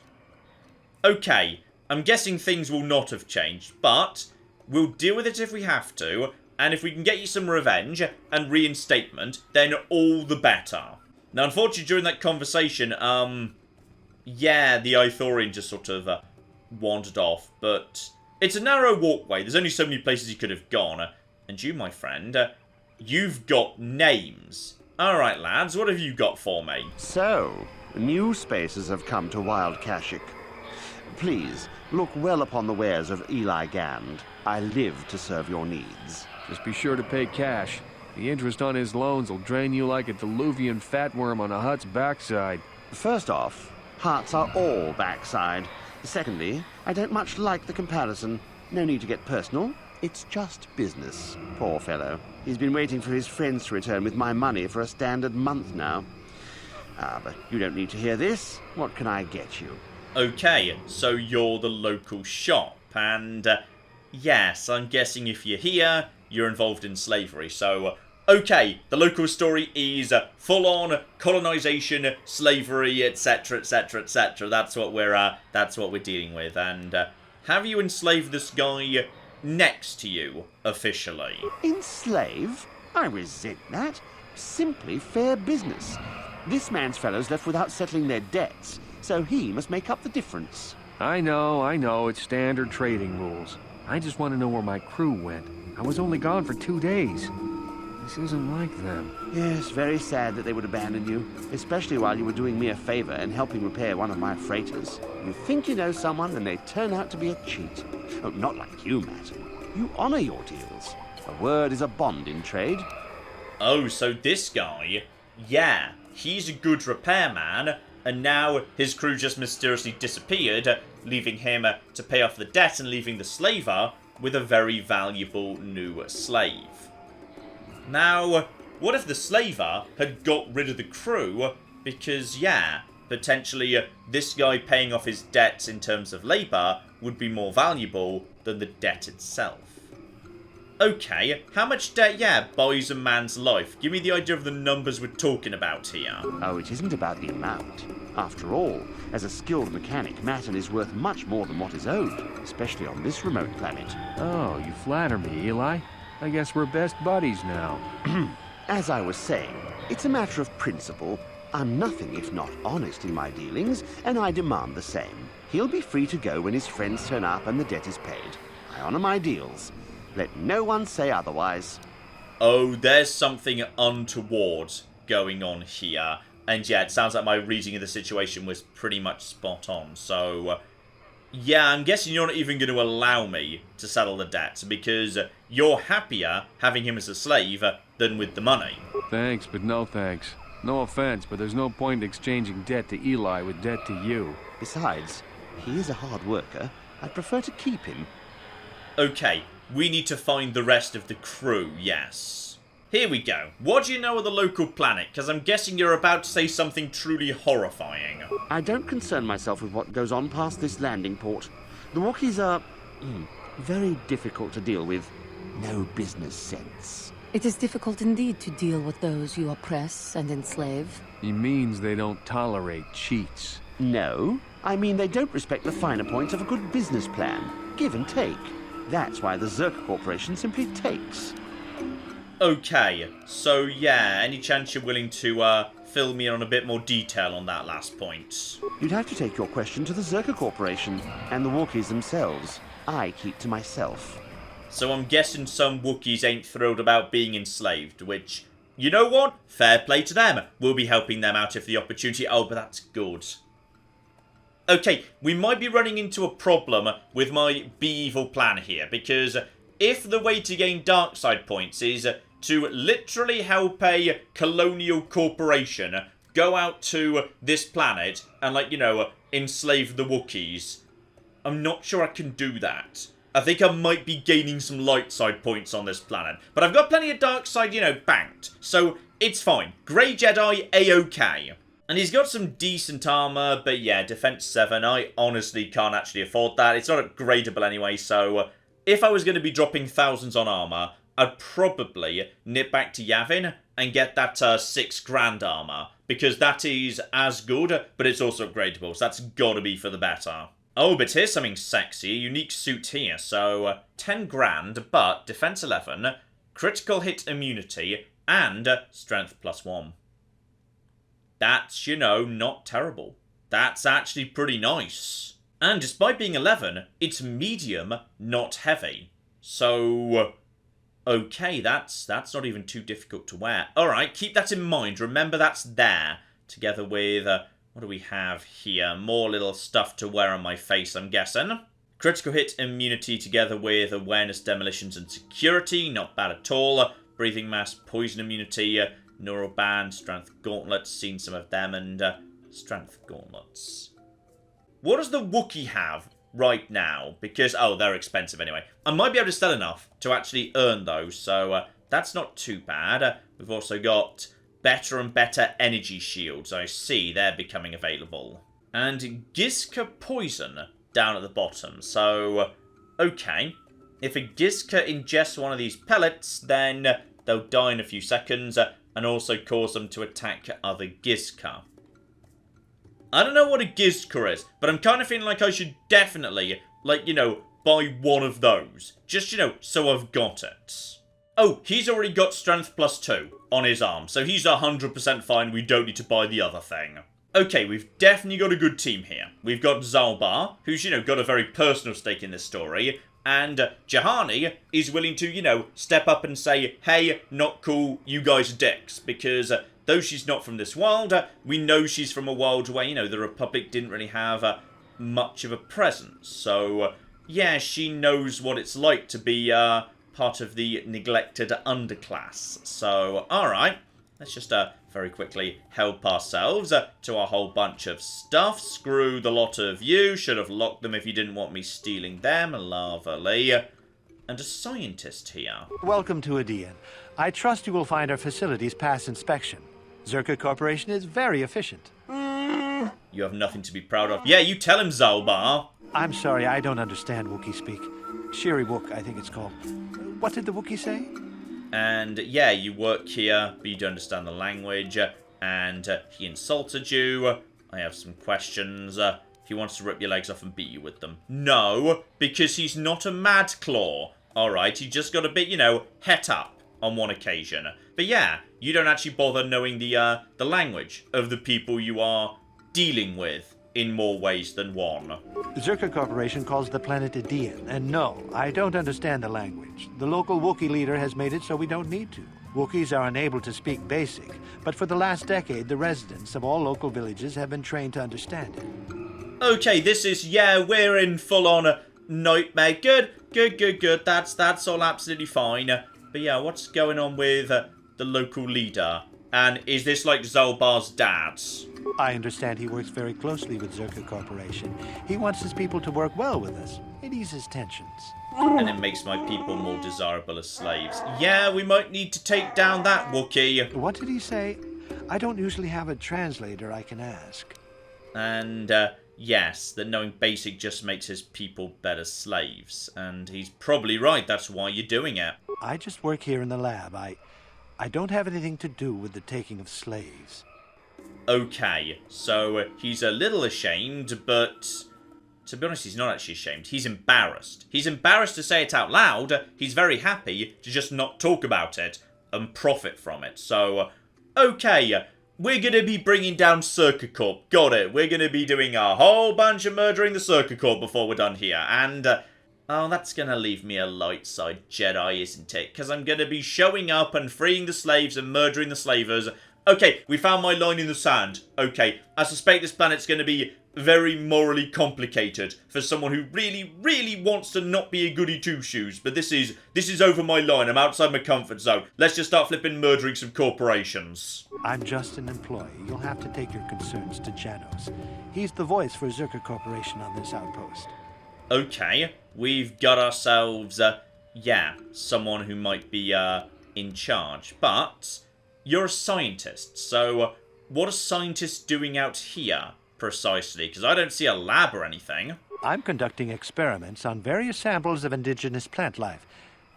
Okay, I'm guessing things will not have changed, but we'll deal with it if we have to, and if we can get you some revenge and reinstatement, then all the better. Now, unfortunately, during that conversation, yeah, the Ithorian just sort of wandered off, but it's a narrow walkway. There's only so many places you could have gone. And you, my friend, you've got names. Alright, lads, what have you got for me? So, new spaces have come to Wild Kashyyyk. Please, look well upon the wares of Eli Gand. I live to serve your needs. Just be sure to pay cash. The interest on his loans will drain you like a diluvian fatworm on a hut's backside. First off, huts are all backside. Secondly, I don't much like the comparison. No need to get personal. It's just business. Poor fellow. He's been waiting for his friends to return with my money for a standard month now. But you don't need to hear this. What can I get you? Okay, so you're the local shop, and yes, I'm guessing if you're here, you're involved in slavery, so okay, the local story is full-on colonization, slavery, etc., etc., etc. That's what we're dealing with. And have you enslaved this guy next to you officially? Enslave? I resent that. Simply fair business. This man's fellows left without settling their debts, so he must make up the difference. I know, it's standard trading rules. I just want to know where my crew went. I was only gone for 2 days. This isn't like them. Yes, very sad that they would abandon you, especially while you were doing me a favor and helping repair one of my freighters. You think you know someone, and they turn out to be a cheat. Oh, not like you, Matt. You honor your deals. A word is a bond in trade. Oh, so this guy, yeah, he's a good repairman, and now his crew just mysteriously disappeared, leaving him to pay off the debt and leaving the slaver with a very valuable new slave. Now, what if the slaver had got rid of the crew because, yeah, potentially this guy paying off his debts in terms of labour would be more valuable than the debt itself? Okay, how much debt, yeah, buys a man's life? Give me the idea of the numbers we're talking about here. Oh, it isn't about the amount. After all, as a skilled mechanic, Matten is worth much more than what is owed, especially on this remote planet. Oh, you flatter me, Eli. I guess we're best buddies now. As I was saying, it's a matter of principle. I'm nothing if not honest in my dealings, and I demand the same. He'll be free to go when his friends turn up and the debt is paid. I honor my deals. Let no one say otherwise. Oh, there's something untoward going on here. And yeah, it sounds like my reading of the situation was pretty much spot on. So, yeah, I'm guessing you're not even going to allow me to settle the debt, because you're happier having him as a slave than with the money. Thanks, but no thanks. No offense, but there's no point in exchanging debt to Eli with debt to you. Besides, he is a hard worker. I'd prefer to keep him. Okay, we need to find the rest of the crew, yes. Here we go. What do you know of the local planet? Because I'm guessing you're about to say something truly horrifying. I don't concern myself with what goes on past this landing port. The Wookiees are very difficult to deal with. No business sense. It is difficult indeed to deal with those you oppress and enslave. He means they don't tolerate cheats. No, I mean they don't respect the finer points of a good business plan. Give and take. That's why the Czerka Corporation simply takes. Okay, so yeah, any chance you're willing to fill me in on a bit more detail on that last point? You'd have to take your question to the Czerka Corporation and the Wookiees themselves. I keep to myself. So I'm guessing some Wookiees ain't thrilled about being enslaved, which, you know what? Fair play to them. We'll be helping them out if the opportunity... Oh, but that's good. Okay, we might be running into a problem with my be evil plan here, because if the way to gain dark side points is to literally help a colonial corporation go out to this planet and, like, you know, enslave the Wookiees, I'm not sure I can do that. I think I might be gaining some light side points on this planet. But I've got plenty of dark side, you know, banked. So, it's fine. Grey Jedi, A-OK. And he's got some decent armor, but yeah, defense 7, I honestly can't actually afford that. It's not upgradable anyway, so if I was going to be dropping thousands on armor, I'd probably nip back to Yavin and get that 6 grand armor, because that is as good, but it's also upgradable, so that's got to be for the better. Oh, but here's something sexy, a unique suit here, so 10 grand, but defense 11, critical hit immunity, and strength +1. That's, you know, not terrible. That's actually pretty nice. And despite being 11, it's medium, not heavy. So, okay, that's not even too difficult to wear. Alright, keep that in mind. Remember that's there. Together with, what do we have here? More little stuff to wear on my face, I'm guessing. Critical hit immunity together with awareness, demolitions, and security. Not bad at all. Breathing mass, poison immunity, neural band, strength gauntlets, seen some of them, and strength gauntlets. What does the Wookiee have right now? Because, oh, they're expensive anyway. I might be able to sell enough to actually earn those, so that's not too bad. We've also got better and better energy shields. I see they're becoming available. And Giska poison down at the bottom, so okay. If a Giska ingests one of these pellets, then they'll die in a few seconds, and also cause them to attack other Giska. I don't know what a Giska is, but I'm kind of feeling like I should definitely, like, you know, buy one of those. Just, you know, so I've got it. Oh, he's already got strength +2 on his arm, so he's 100% fine, we don't need to buy the other thing. Okay, we've definitely got a good team here. We've got Zaalbar, who's, you know, got a very personal stake in this story, and Juhani is willing to, you know, step up and say, hey, not cool, you guys are dicks, because though she's not from this world, we know she's from a world where, you know, the Republic didn't really have much of a presence. So, yeah, she knows what it's like to be part of the neglected underclass. So, alright, let's just very quickly help ourselves to a whole bunch of stuff. Screw the lot of you. Should have locked them if you didn't want me stealing them. Lovely. And a scientist here. Welcome to Adean. I trust you will find our facilities pass inspection. Czerka Corporation is very efficient. You have nothing to be proud of. Yeah, you tell him, Zaalbar. I'm sorry, I don't understand Wookiee speak. Shiri Wook, I think it's called. What did the Wookiee say? And yeah, you work here, but you don't understand the language, and he insulted you. I have some questions. He wants to rip your legs off and beat you with them. No, because he's not a mad claw. Alright, he just got a bit, you know, het up. on one occasion. But yeah, you don't actually bother knowing the language of the people you are dealing with in more ways than one. The Czerka Corporation calls the planet Idian, and no, I don't understand the language. The local Wookiee leader has made it so we don't need to. Wookiees are unable to speak Basic, but for the last decade, the residents of all local villages have been trained to understand it. Okay, this is, yeah, we're in full-on nightmare. Good. That's all absolutely fine. But yeah, what's going on with the local leader? And is this like Zaalbar's dad? I understand he works very closely with Czerka Corporation. He wants his people to work well with us. It eases tensions. And it makes my people more desirable as slaves. Yeah, we might need to take down that Wookiee. What did he say? I don't usually have a translator I can ask. And, yes, that knowing Basic just makes his people better slaves. And he's probably right, that's why you're doing it. I just work here in the lab. I don't have anything to do with the taking of slaves. Okay, so he's a little ashamed, but to be honest, he's not actually ashamed. He's embarrassed. He's embarrassed to say it out loud. He's very happy to just not talk about it and profit from it. So, okay, we're going to be bringing down Czerka Corp. Got it. We're going to be doing a whole bunch of murdering the Czerka Corp before we're done here. And, oh, that's going to leave me a light side Jedi, isn't it? Because I'm going to be showing up and freeing the slaves and murdering the slavers. Okay, we found my line in the sand. Okay, I suspect this planet's going to be very morally complicated for someone who really wants to not be a goody two-shoes. But this is over my line. I'm outside my comfort zone. Let's just start flipping murdering some corporations. I'm just an employee. You'll have to take your concerns to Janos. He's the voice for Czerka Corporation on this outpost. Okay, we've got ourselves, yeah, someone who might be, in charge. But you're a scientist, so what are scientists doing out here, precisely? Because I don't see a lab or anything. I'm conducting experiments on various samples of indigenous plant life.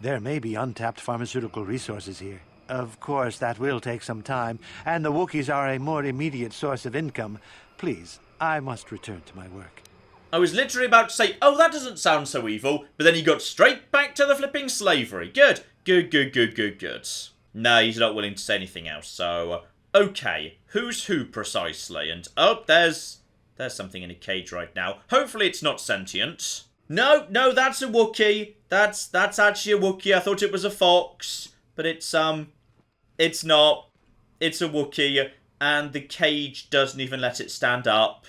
There may be untapped pharmaceutical resources here. Of course, that will take some time, and the Wookiees are a more immediate source of income. Please, I must return to my work. I was literally about to say, oh, that doesn't sound so evil, but then he got straight back to the flipping slavery. Good. No, he's not willing to say anything else, so, okay, who's who precisely? And, oh, there's something in a cage right now. Hopefully it's not sentient. No, that's a Wookiee. That's actually a Wookiee. I thought it was a fox, but it's not. It's a Wookiee, and the cage doesn't even let it stand up.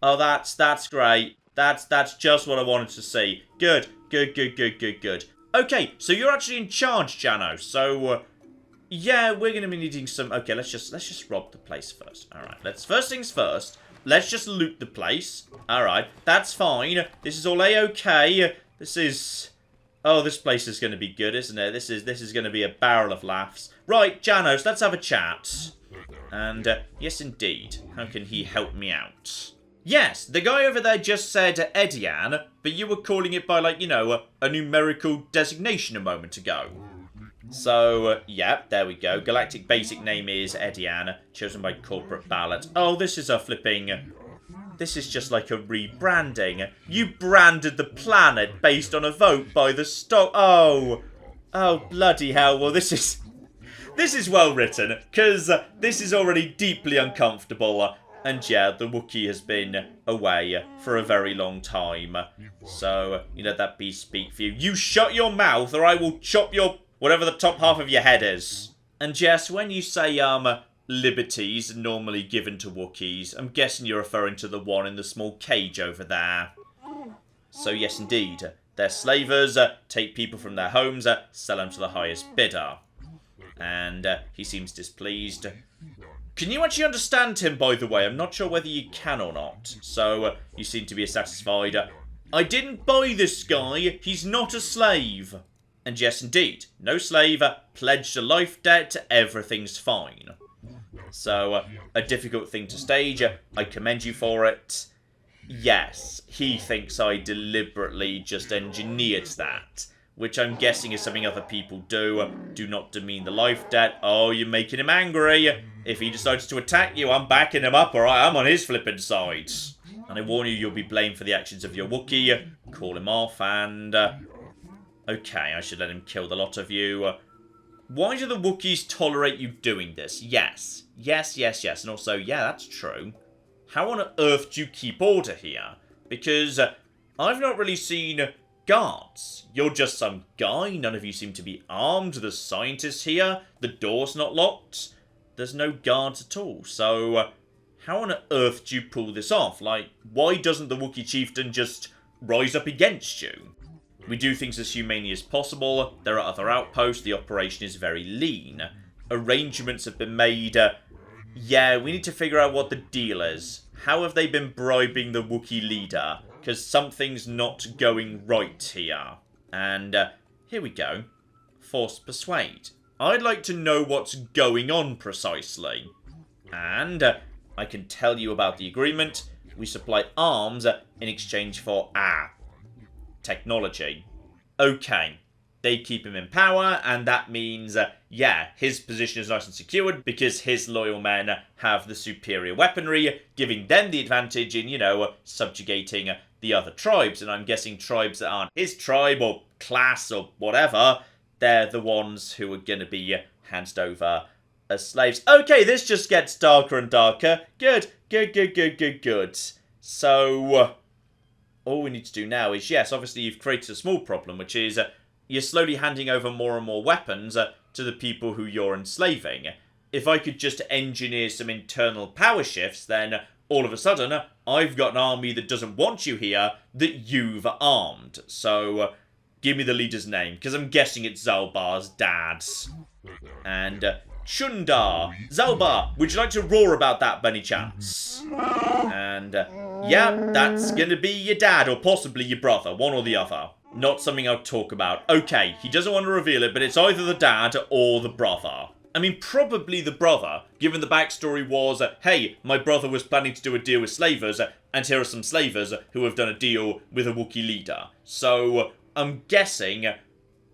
Oh, that's great. That's just what I wanted to see. Good. Okay, so you're actually in charge, Jano, so, yeah, we're going to be needing some... Okay, let's just rob the place first. Alright, first things first. Let's just loot the place. Alright, that's fine. This is all A-okay. This is... Oh, this place is going to be good, isn't it? This is going to be a barrel of laughs. Right, Janos, let's have a chat. And, yes, indeed. How can he help me out? Yes, the guy over there just said Edian, but you were calling it by, like, you know, a numerical designation a moment ago. So, yeah, there we go. Galactic basic name is Edian, chosen by corporate ballot. Oh, this is a flipping... This is just like a rebranding. You branded the planet based on a vote by the stock... Oh, bloody hell. Well, this is well written, because this is already deeply uncomfortable. And yeah, the Wookiee has been away for a very long time. So, you know, that beast speak for you. You shut your mouth or I will chop your... whatever the top half of your head is. And yes, when you say, liberties normally given to Wookiees, I'm guessing you're referring to the one in the small cage over there. So yes, indeed. They're slavers, take people from their homes, sell them to the highest bidder. And he seems displeased. Can you actually understand him, by the way? I'm not sure whether you can or not. So, you seem to be satisfied. I didn't buy this guy. He's not a slave. And yes, indeed. No slave. Pledged a life debt. Everything's fine. So, a difficult thing to stage. I commend you for it. Yes, he thinks I deliberately just engineered that. Which I'm guessing is something other people do. Do not demean the life debt. Oh, you're making him angry. If he decides to attack you, I'm backing him up, alright? I'm on his flippin' side. And I warn you, you'll be blamed for the actions of your Wookiee. Call him off and... okay, I should let him kill the lot of you. Why do the Wookiees tolerate you doing this? Yes. Yes, yes, yes. And also, yeah, that's true. How on earth do you keep order here? Because I've not really seen guards. You're just some guy. None of you seem to be armed. There's scientists here. The door's not locked. There's no guards at all. So, how on earth do you pull this off? Like, why doesn't the Wookiee chieftain just rise up against you? We do things as humanely as possible. There are other outposts. The operation is very lean. Arrangements have been made. Yeah, we need to figure out what the deal is. How have they been bribing the Wookiee leader? Because something's not going right here. And here we go. Force persuade. I'd like to know what's going on precisely. And I can tell you about the agreement. We supply arms in exchange for, technology. Okay. They keep him in power, and that means, yeah, his position is nice and secured because his loyal men have the superior weaponry, giving them the advantage in, you know, subjugating the other tribes. And I'm guessing tribes that aren't his tribe or class or whatever, they're the ones who are going to be handed over as slaves. Okay, this just gets darker and darker. Good, good, good, good, good, good. So, all we need to do now is, yes, obviously you've created a small problem, which is you're slowly handing over more and more weapons to the people who you're enslaving. If I could just engineer some internal power shifts, then all of a sudden, I've got an army that doesn't want you here, that you've armed. So, give me the leader's name, because I'm guessing it's Zaalbar's dad's. And Chundar. Zaalbar, would you like to roar about that, by any chance? And, yeah, that's going to be your dad, or possibly your brother, one or the other. Not something I'll talk about. Okay, he doesn't want to reveal it, but it's either the dad or the brother. I mean, probably the brother, given the backstory was, hey, my brother was planning to do a deal with slavers, and here are some slavers who have done a deal with a Wookiee leader. So, I'm guessing,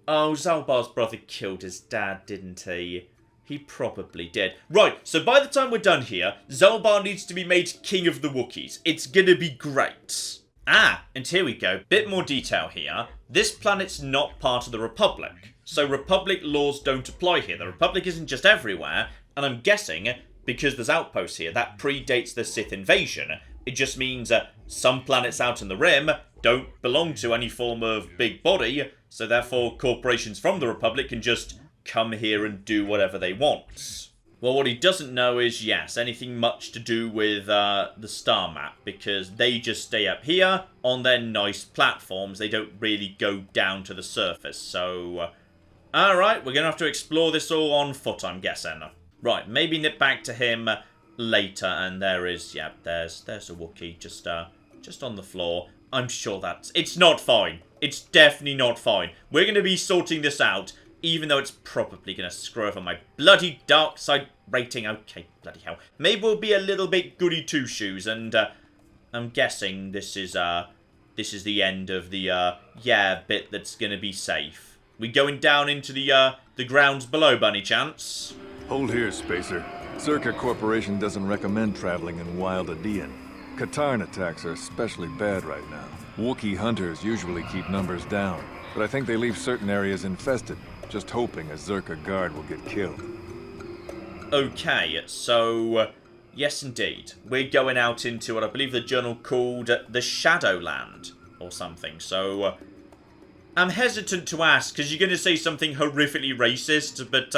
oh, Zaalbar's brother killed his dad, didn't he? He probably did. Right, so by the time we're done here, Zaalbar needs to be made king of the Wookiees. It's gonna be great. And here we go. Bit more detail here. This planet's not part of the Republic. So Republic laws don't apply here. The Republic isn't just everywhere. And I'm guessing, because there's outposts here, that predates the Sith invasion. It just means some planets out in the Rim don't belong to any form of big body. So therefore, corporations from the Republic can just come here and do whatever they want. Well, what he doesn't know is, yes, anything much to do with the star map, because they just stay up here on their nice platforms. They don't really go down to the surface. So, alright, we're going to have to explore this all on foot, I'm guessing. Right, maybe nip back to him later, and there is, yeah, there's a Wookiee just on the floor. I'm sure it's not fine. It's definitely not fine. We're going to be sorting this out, even though it's probably going to screw over my bloody dark side rating. Okay, bloody hell. Maybe we'll be a little bit goody two-shoes, and I'm guessing this is the end of the, bit that's going to be safe. We going down into the grounds below, by any chance? Hold here, Spacer. Czerka Corporation doesn't recommend traveling in Wild Adean. Katarn attacks are especially bad right now. Wookiee hunters usually keep numbers down, but I think they leave certain areas infested, just hoping a Czerka guard will get killed. Okay, so, yes indeed. We're going out into what I believe the journal called the Shadowland, or something. So, I'm hesitant to ask, because you're going to say something horrifically racist, but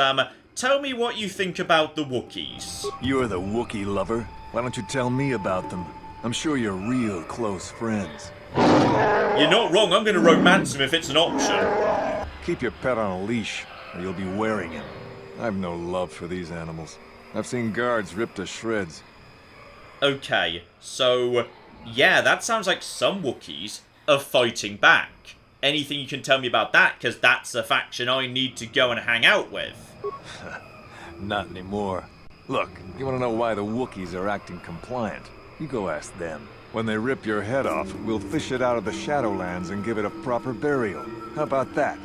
tell me what you think about the Wookiees. You're the Wookiee lover? Why don't you tell me about them? I'm sure you're real close friends. You're not wrong, I'm going to romance him if it's an option. Keep your pet on a leash, or you'll be wearing him. I've no love for these animals. I've seen guards ripped to shreds. Okay, so, yeah, that sounds like some Wookiees are fighting back. Anything you can tell me about that, because that's a faction I need to go and hang out with. Not anymore. Look, you want to know why the Wookiees are acting compliant? You go ask them. When they rip your head off, we'll fish it out of the Shadowlands and give it a proper burial. How about that?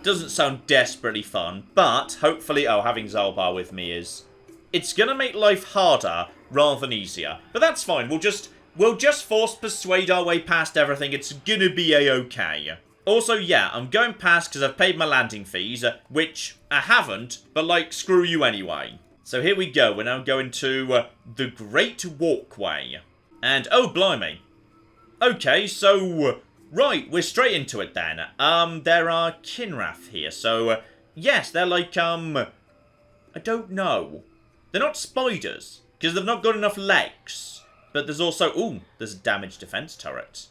Doesn't sound desperately fun, but hopefully, having Zaalbar with me is... It's gonna make life harder rather than easier. But that's fine, we'll just force persuade our way past everything. It's gonna be a-okay. Also, yeah, I'm going past because I've paid my landing fees, which I haven't, but, like, screw you anyway. So here we go. We're now going to the Great Walkway. And, oh, blimey. Okay, so, right, we're straight into it then. There are Kinrath here, so, yes, they're like, I don't know. They're not spiders, because they've not got enough legs. But there's also, ooh, there's a damaged defense turret.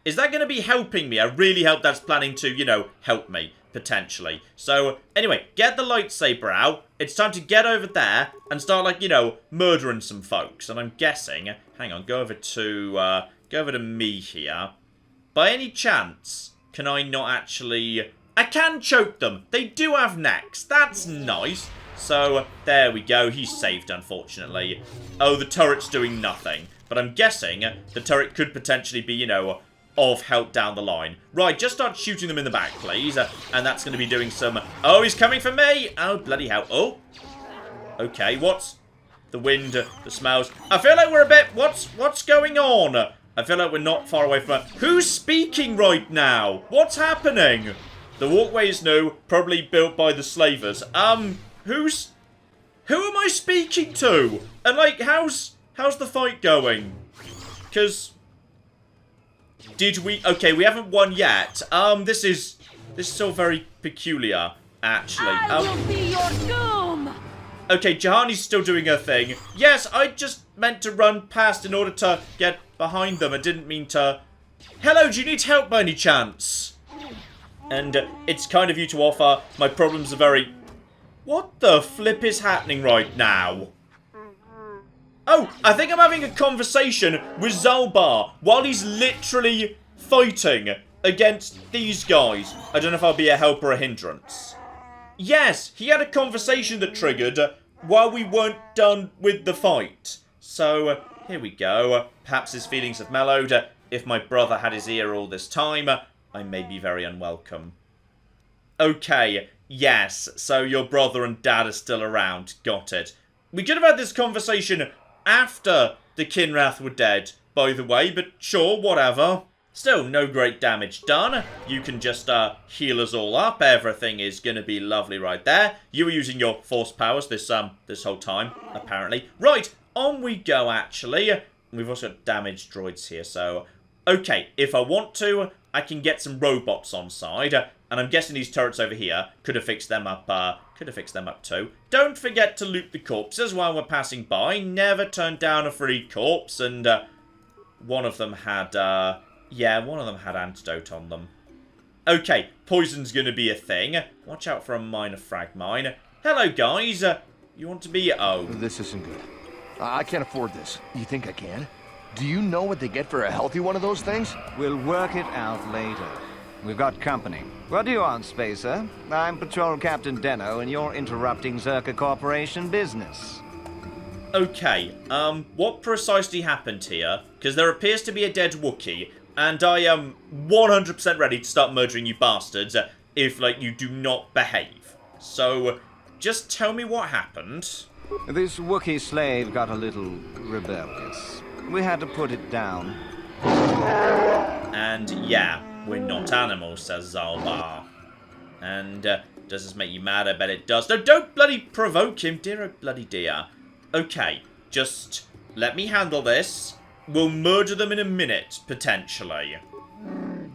Is that going to be helping me? I really hope that's planning to, you know, help me, potentially. So, anyway, get the lightsaber out. It's time to get over there and start, like, you know, murdering some folks. And I'm guessing, hang on, go over to me here. By any chance, can I not actually... I can choke them. They do have necks. That's nice. So, there we go. He's saved, unfortunately. Oh, the turret's doing nothing. But I'm guessing the turret could potentially be, you know, of help down the line. Right, just start shooting them in the back, please. And that's going to be doing some... Oh, he's coming for me! Oh, bloody hell. Oh. Okay, what's... The wind, the smells... I feel like we're a bit... What's going on? I feel like we're not far away from... Who's speaking right now? What's happening? The walkway is new, probably built by the slavers. Who am I speaking to? And, like, how's the fight going? Because... Did we... Okay, we haven't won yet. This is all very peculiar, actually. I will be your doom! Okay, Jahani's still doing her thing. Yes, I just meant to run past in order to get behind them. I didn't mean to... Hello, do you need help by any chance? And it's kind of you to offer. My problems are very... What the flip is happening right now? Oh, I think I'm having a conversation with Zaalbar while he's literally fighting against these guys. I don't know if I'll be a help or a hindrance. Yes, he had a conversation that triggered while we weren't done with the fight. So, here we go. Perhaps his feelings have mellowed. If my brother had his ear all this time, I may be very unwelcome. Okay, yes, so your brother and dad are still around. Got it. We could have had this conversation after the Kinrath were dead, by the way, but sure, whatever. Still, no great damage done. You can just heal us all up. Everything is going to be lovely right there. You were using your force powers this whole time, apparently. Right, on we go, actually. We've also got damaged droids here, so... Okay, if I want to, I can get some robots on side. And I'm guessing these turrets over here could have fixed them up, too. Don't forget to loot the corpses while we're passing by. Never turn down a free corpse. And one of them had, one of them had antidote on them. Okay, poison's gonna be a thing. Watch out for a minor frag mine. Hello, guys. You want to be... Oh. This isn't good. I can't afford this. You think I can? Do you know what they get for a healthy one of those things? We'll work it out later. We've got company. What do you want, Spacer? I'm Patrol Captain Deno, and you're interrupting Czerka Corporation business. Okay, what precisely happened here? Because there appears to be a dead Wookiee, and I am 100% ready to start murdering you bastards if, like, you do not behave. So, just tell me what happened. This Wookiee slave got a little rebellious. We had to put it down. And, yeah. We're not animals, says Zaalbar. And, does this make you mad? I bet it does. No, don't bloody provoke him, dear oh bloody dear. Okay, just let me handle this. We'll murder them in a minute, potentially.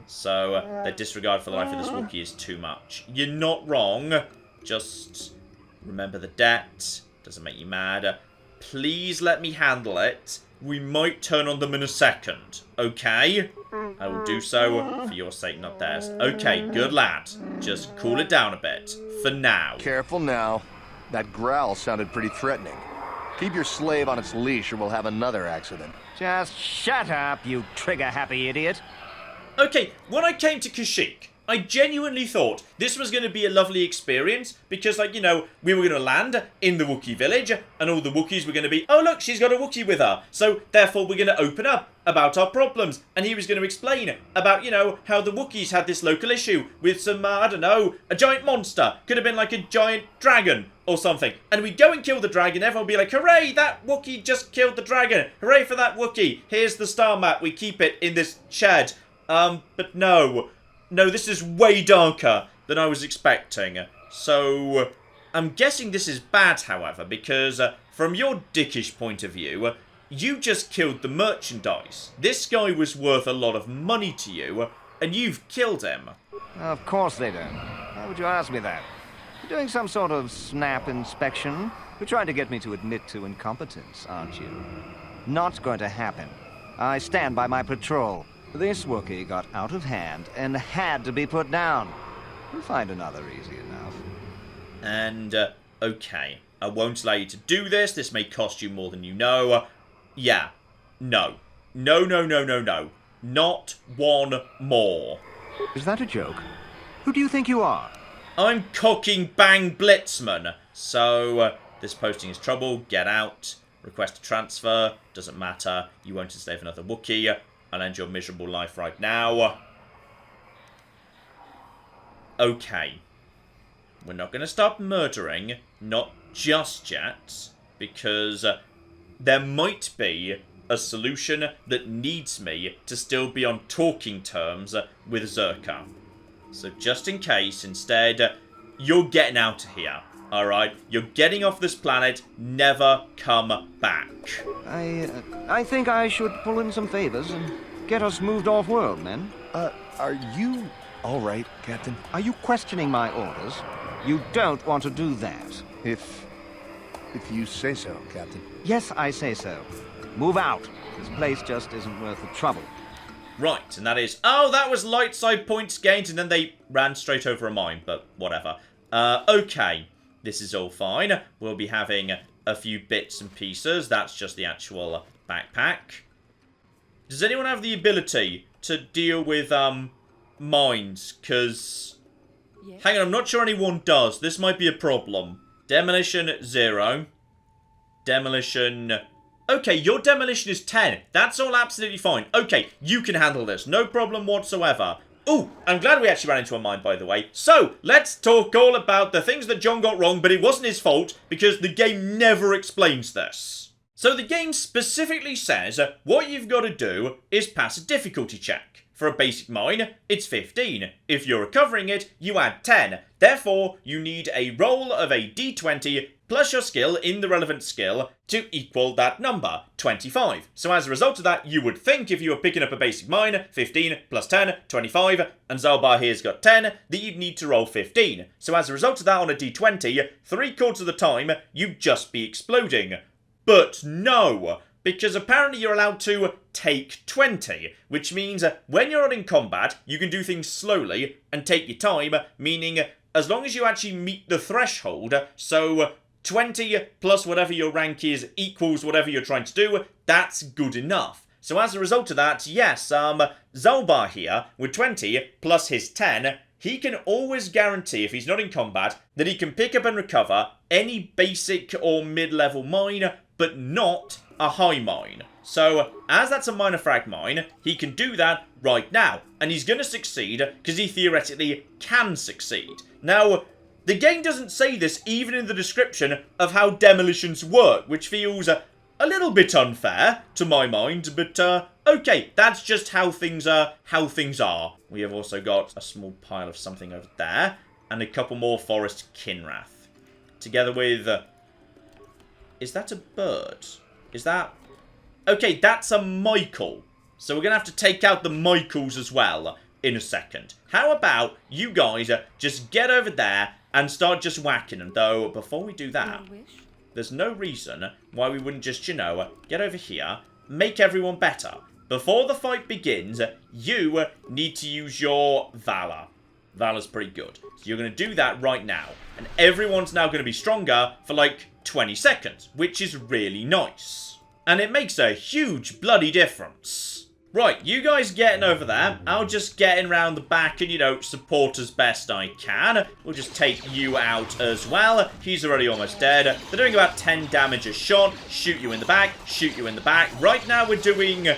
So, their disregard for the life of this Wookiee is too much. You're not wrong. Just remember the debt. Doesn't make you mad. Please let me handle it. We might turn on them in a second, okay? I will do so for your sake, not theirs. Okay, good lad. Just cool it down a bit. For now. Careful now. That growl sounded pretty threatening. Keep your slave on its leash or we'll have another accident. Just shut up, you trigger-happy idiot. Okay, when I came to Kashyyyk, I genuinely thought this was going to be a lovely experience because, like, you know, we were going to land in the Wookiee village and all the Wookiees were going to be, oh, look, she's got a Wookiee with her. So, therefore, we're going to open up about our problems. And he was going to explain about, you know, how the Wookiees had this local issue with some, I don't know, a giant monster. Could have been like a giant dragon or something. And we'd go and kill the dragon. Everyone would be like, hooray, that Wookiee just killed the dragon. Hooray for that Wookiee. Here's the star map. We keep it in this shed. But no. no, this is way darker than I was expecting. So, I'm guessing this is bad, however, because from your dickish point of view, you just killed the merchandise. This guy was worth a lot of money to you, and you've killed him. Of course they don't. Why would you ask me that? You're doing some sort of snap inspection? You're trying to get me to admit to incompetence, aren't you? Not going to happen. I stand by my patrol. This Wookiee got out of hand and had to be put down. We'll find another easy enough. And, okay. I won't allow you to do this. This may cost you more than you know. Yeah. No. No, no, no, no, no. Not one more. Is that a joke? Who do you think you are? I'm Cocking Bang Blitzman. So, this posting is trouble. Get out. Request a transfer. Doesn't matter. You won't enslave another Wookiee. I'll end your miserable life right now. Okay. We're not going to stop murdering. Not just yet. Because there might be a solution that needs me to still be on talking terms with Czerka. So just in case, instead, you're getting out of here. Alright? You're getting off this planet. Never come back. I think I should pull in some favors and get us moved off-world, men. Are you all right, Captain? Are you questioning my orders? You don't want to do that. If you say so, Captain. Yes, I say so. Move out. This place just isn't worth the trouble. Right, and that is... Oh, that was light side points gained, and then they ran straight over a mine, but whatever. Okay, this is all fine. We'll be having a few bits and pieces. That's just the actual backpack. Does anyone have the ability to deal with, mines? Because... Yeah. Hang on, I'm not sure anyone does. This might be a problem. Demolition, 0. Demolition... Okay, your demolition is 10. That's all absolutely fine. Okay, you can handle this. No problem whatsoever. Ooh, I'm glad we actually ran into a mine, by the way. So, let's talk all about the things that John got wrong, but it wasn't his fault, because the game never explains this. So the game specifically says what you've got to do is pass a difficulty check. For a basic mine, it's 15. If you're recovering it, you add 10. Therefore, you need a roll of a d20 plus your skill in the relevant skill to equal that number, 25. So as a result of that, you would think if you were picking up a basic mine, 15 plus 10, 25, and Zaalbar here's got 10, that you'd need to roll 15. So as a result of that on a d20, 3/4 of the time, you'd just be exploding. But no! Because apparently you're allowed to take 20, which means when you're not in combat, you can do things slowly and take your time, meaning as long as you actually meet the threshold, so 20 plus whatever your rank is equals whatever you're trying to do, that's good enough. So as a result of that, yes, Zaalbar here, with 20 plus his 10, he can always guarantee, if he's not in combat, that he can pick up and recover any basic or mid-level mine, but not a high mine. So, as that's a minor frag mine, he can do that right now. And he's going to succeed, because he theoretically can succeed. Now, the game doesn't say this even in the description of how demolitions work, which feels a little bit unfair, to my mind, but, okay, that's just how things are. We have also got a small pile of something over there, and a couple more forest kinrath. Together with... is that a bird? Is that... Okay, that's a Michael. So we're going to have to take out the Michaels as well in a second. How about you guys just get over there and start just whacking them? Though, before we do that, there's no reason why we wouldn't just, you know, get over here, make everyone better. Before the fight begins, you need to use your Valor. Valor's pretty good. So you're going to do that right now. And everyone's now going to be stronger for like 20 seconds, which is really nice. And it makes a huge bloody difference. Right, you guys getting over there. I'll just get in around the back and, you know, support as best I can. We'll just take you out as well. He's already almost dead. They're doing about 10 damage a shot. Shoot you in the back. Shoot you in the back. Right now we're doing...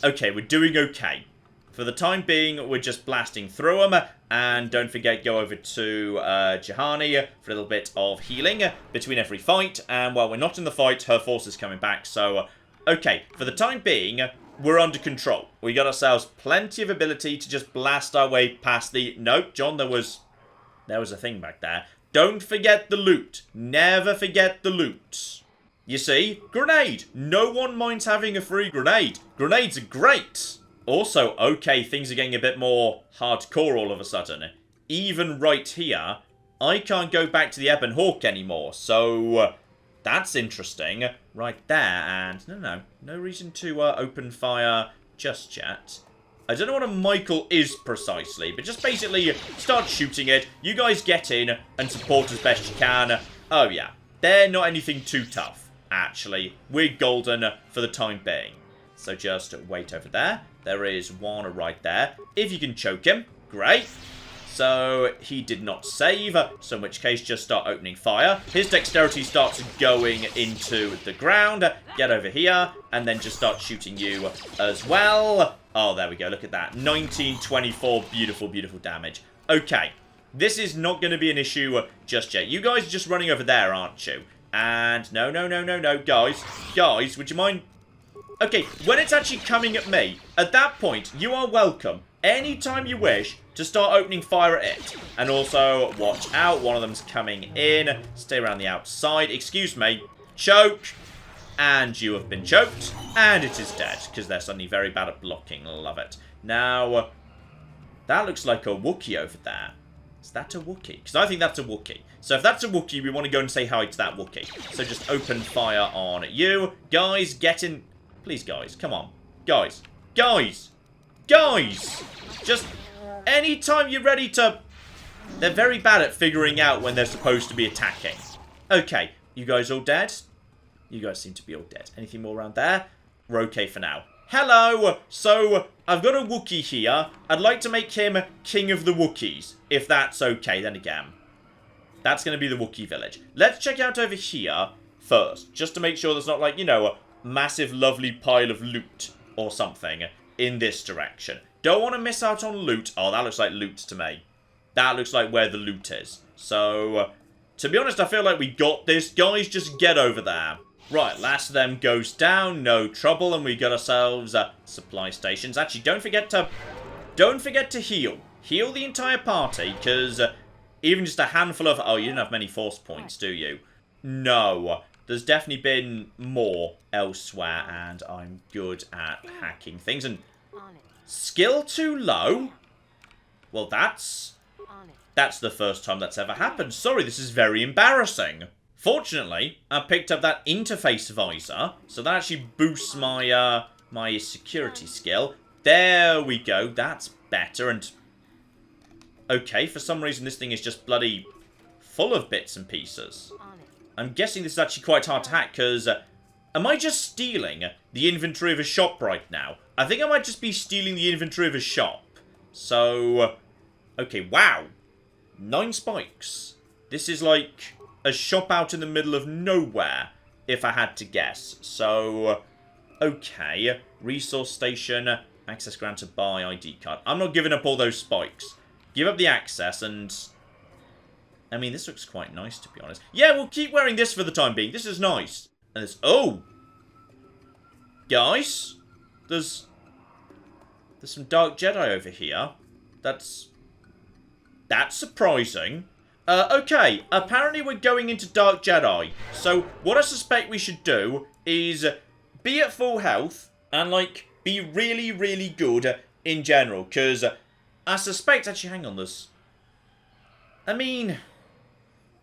okay, we're doing okay. For the time being, we're just blasting through them. And don't forget, go over to Jahani for a little bit of healing between every fight. And while we're not in the fight, her force is coming back. So, okay, for the time being, we're under control. We got ourselves plenty of ability to just blast our way past the... Nope, John, there was a thing back there. Don't forget the loot. Never forget the loot. You see? Grenade. No one minds having a free grenade. Grenades are great. Also, okay, things are getting a bit more hardcore all of a sudden. Even right here, I can't go back to the Ebon Hawk anymore, so that's interesting. Right there, and no reason to open fire just yet. I don't know what a Michael is precisely, but just basically start shooting it. You guys get in and support as best you can. Oh yeah, they're not anything too tough, actually. We're golden for the time being. So just wait over there. There is one right there. If you can choke him, great. So he did not save, so in which case just start opening fire. His dexterity starts going into the ground. Get over here, and then just start shooting you as well. Oh, there we go. Look at that. 1924. Beautiful, beautiful damage. Okay. This is not going to be an issue just yet. You guys are just running over there, aren't you? And no. Guys, would you mind... Okay, when it's actually coming at me, at that point, you are welcome, anytime you wish, to start opening fire at it. And also, watch out, one of them's coming in. Stay around the outside. Excuse me. Choke. And you have been choked. And it is dead, because they're suddenly very bad at blocking. Love it. Now, that looks like a Wookiee over there. Is that a Wookiee? Because I think that's a Wookiee. So if that's a Wookiee, we want to go and say hi to that Wookiee. So just open fire on you. Guys, get in... Please, guys, come on. Guys. Just anytime you're ready to... They're very bad at figuring out when they're supposed to be attacking. Okay, you guys all dead? You guys seem to be all dead. Anything more around there? We're okay for now. Hello! So, I've got a Wookiee here. I'd like to make him king of the Wookiees, if that's okay. Then again, that's going to be the Wookiee village. Let's check out over here first, just to make sure there's not, like, you know, a massive lovely pile of loot or something in this direction. Don't want to miss out on loot. Oh, that looks like loot to me. That looks like where the loot is. So, to be honest, I feel like we got this. Guys, just get over there. Right, last of them goes down. No trouble. And we got ourselves supply stations. Actually, don't forget to heal. Heal the entire party, because even just a handful of... Oh, you didn't have many force points, do you? No. There's definitely been more elsewhere, and I'm good at hacking things. And skill too low? Well, that's the first time that's ever happened. Sorry, this is very embarrassing. Fortunately, I picked up that interface visor, so that actually boosts my my security skill. There we go. That's better. And okay, for some reason this thing is just bloody full of bits and pieces. I'm guessing this is actually quite hard to hack, because... am I just stealing the inventory of a shop right now? I think I might just be stealing the inventory of a shop. So... okay, wow. 9 spikes. This is like a shop out in the middle of nowhere, if I had to guess. So... okay. Resource station. Access granted by ID card. I'm not giving up all those spikes. Give up the access and... I mean, this looks quite nice, to be honest. Yeah, we'll keep wearing this for the time being. This is nice. And there's... oh! Guys? There's some Dark Jedi over here. That's surprising. Okay. Apparently we're going into Dark Jedi. So, what I suspect we should do is be at full health and, like, be really, really good in general. Because I suspect... actually, hang on, there's... I mean...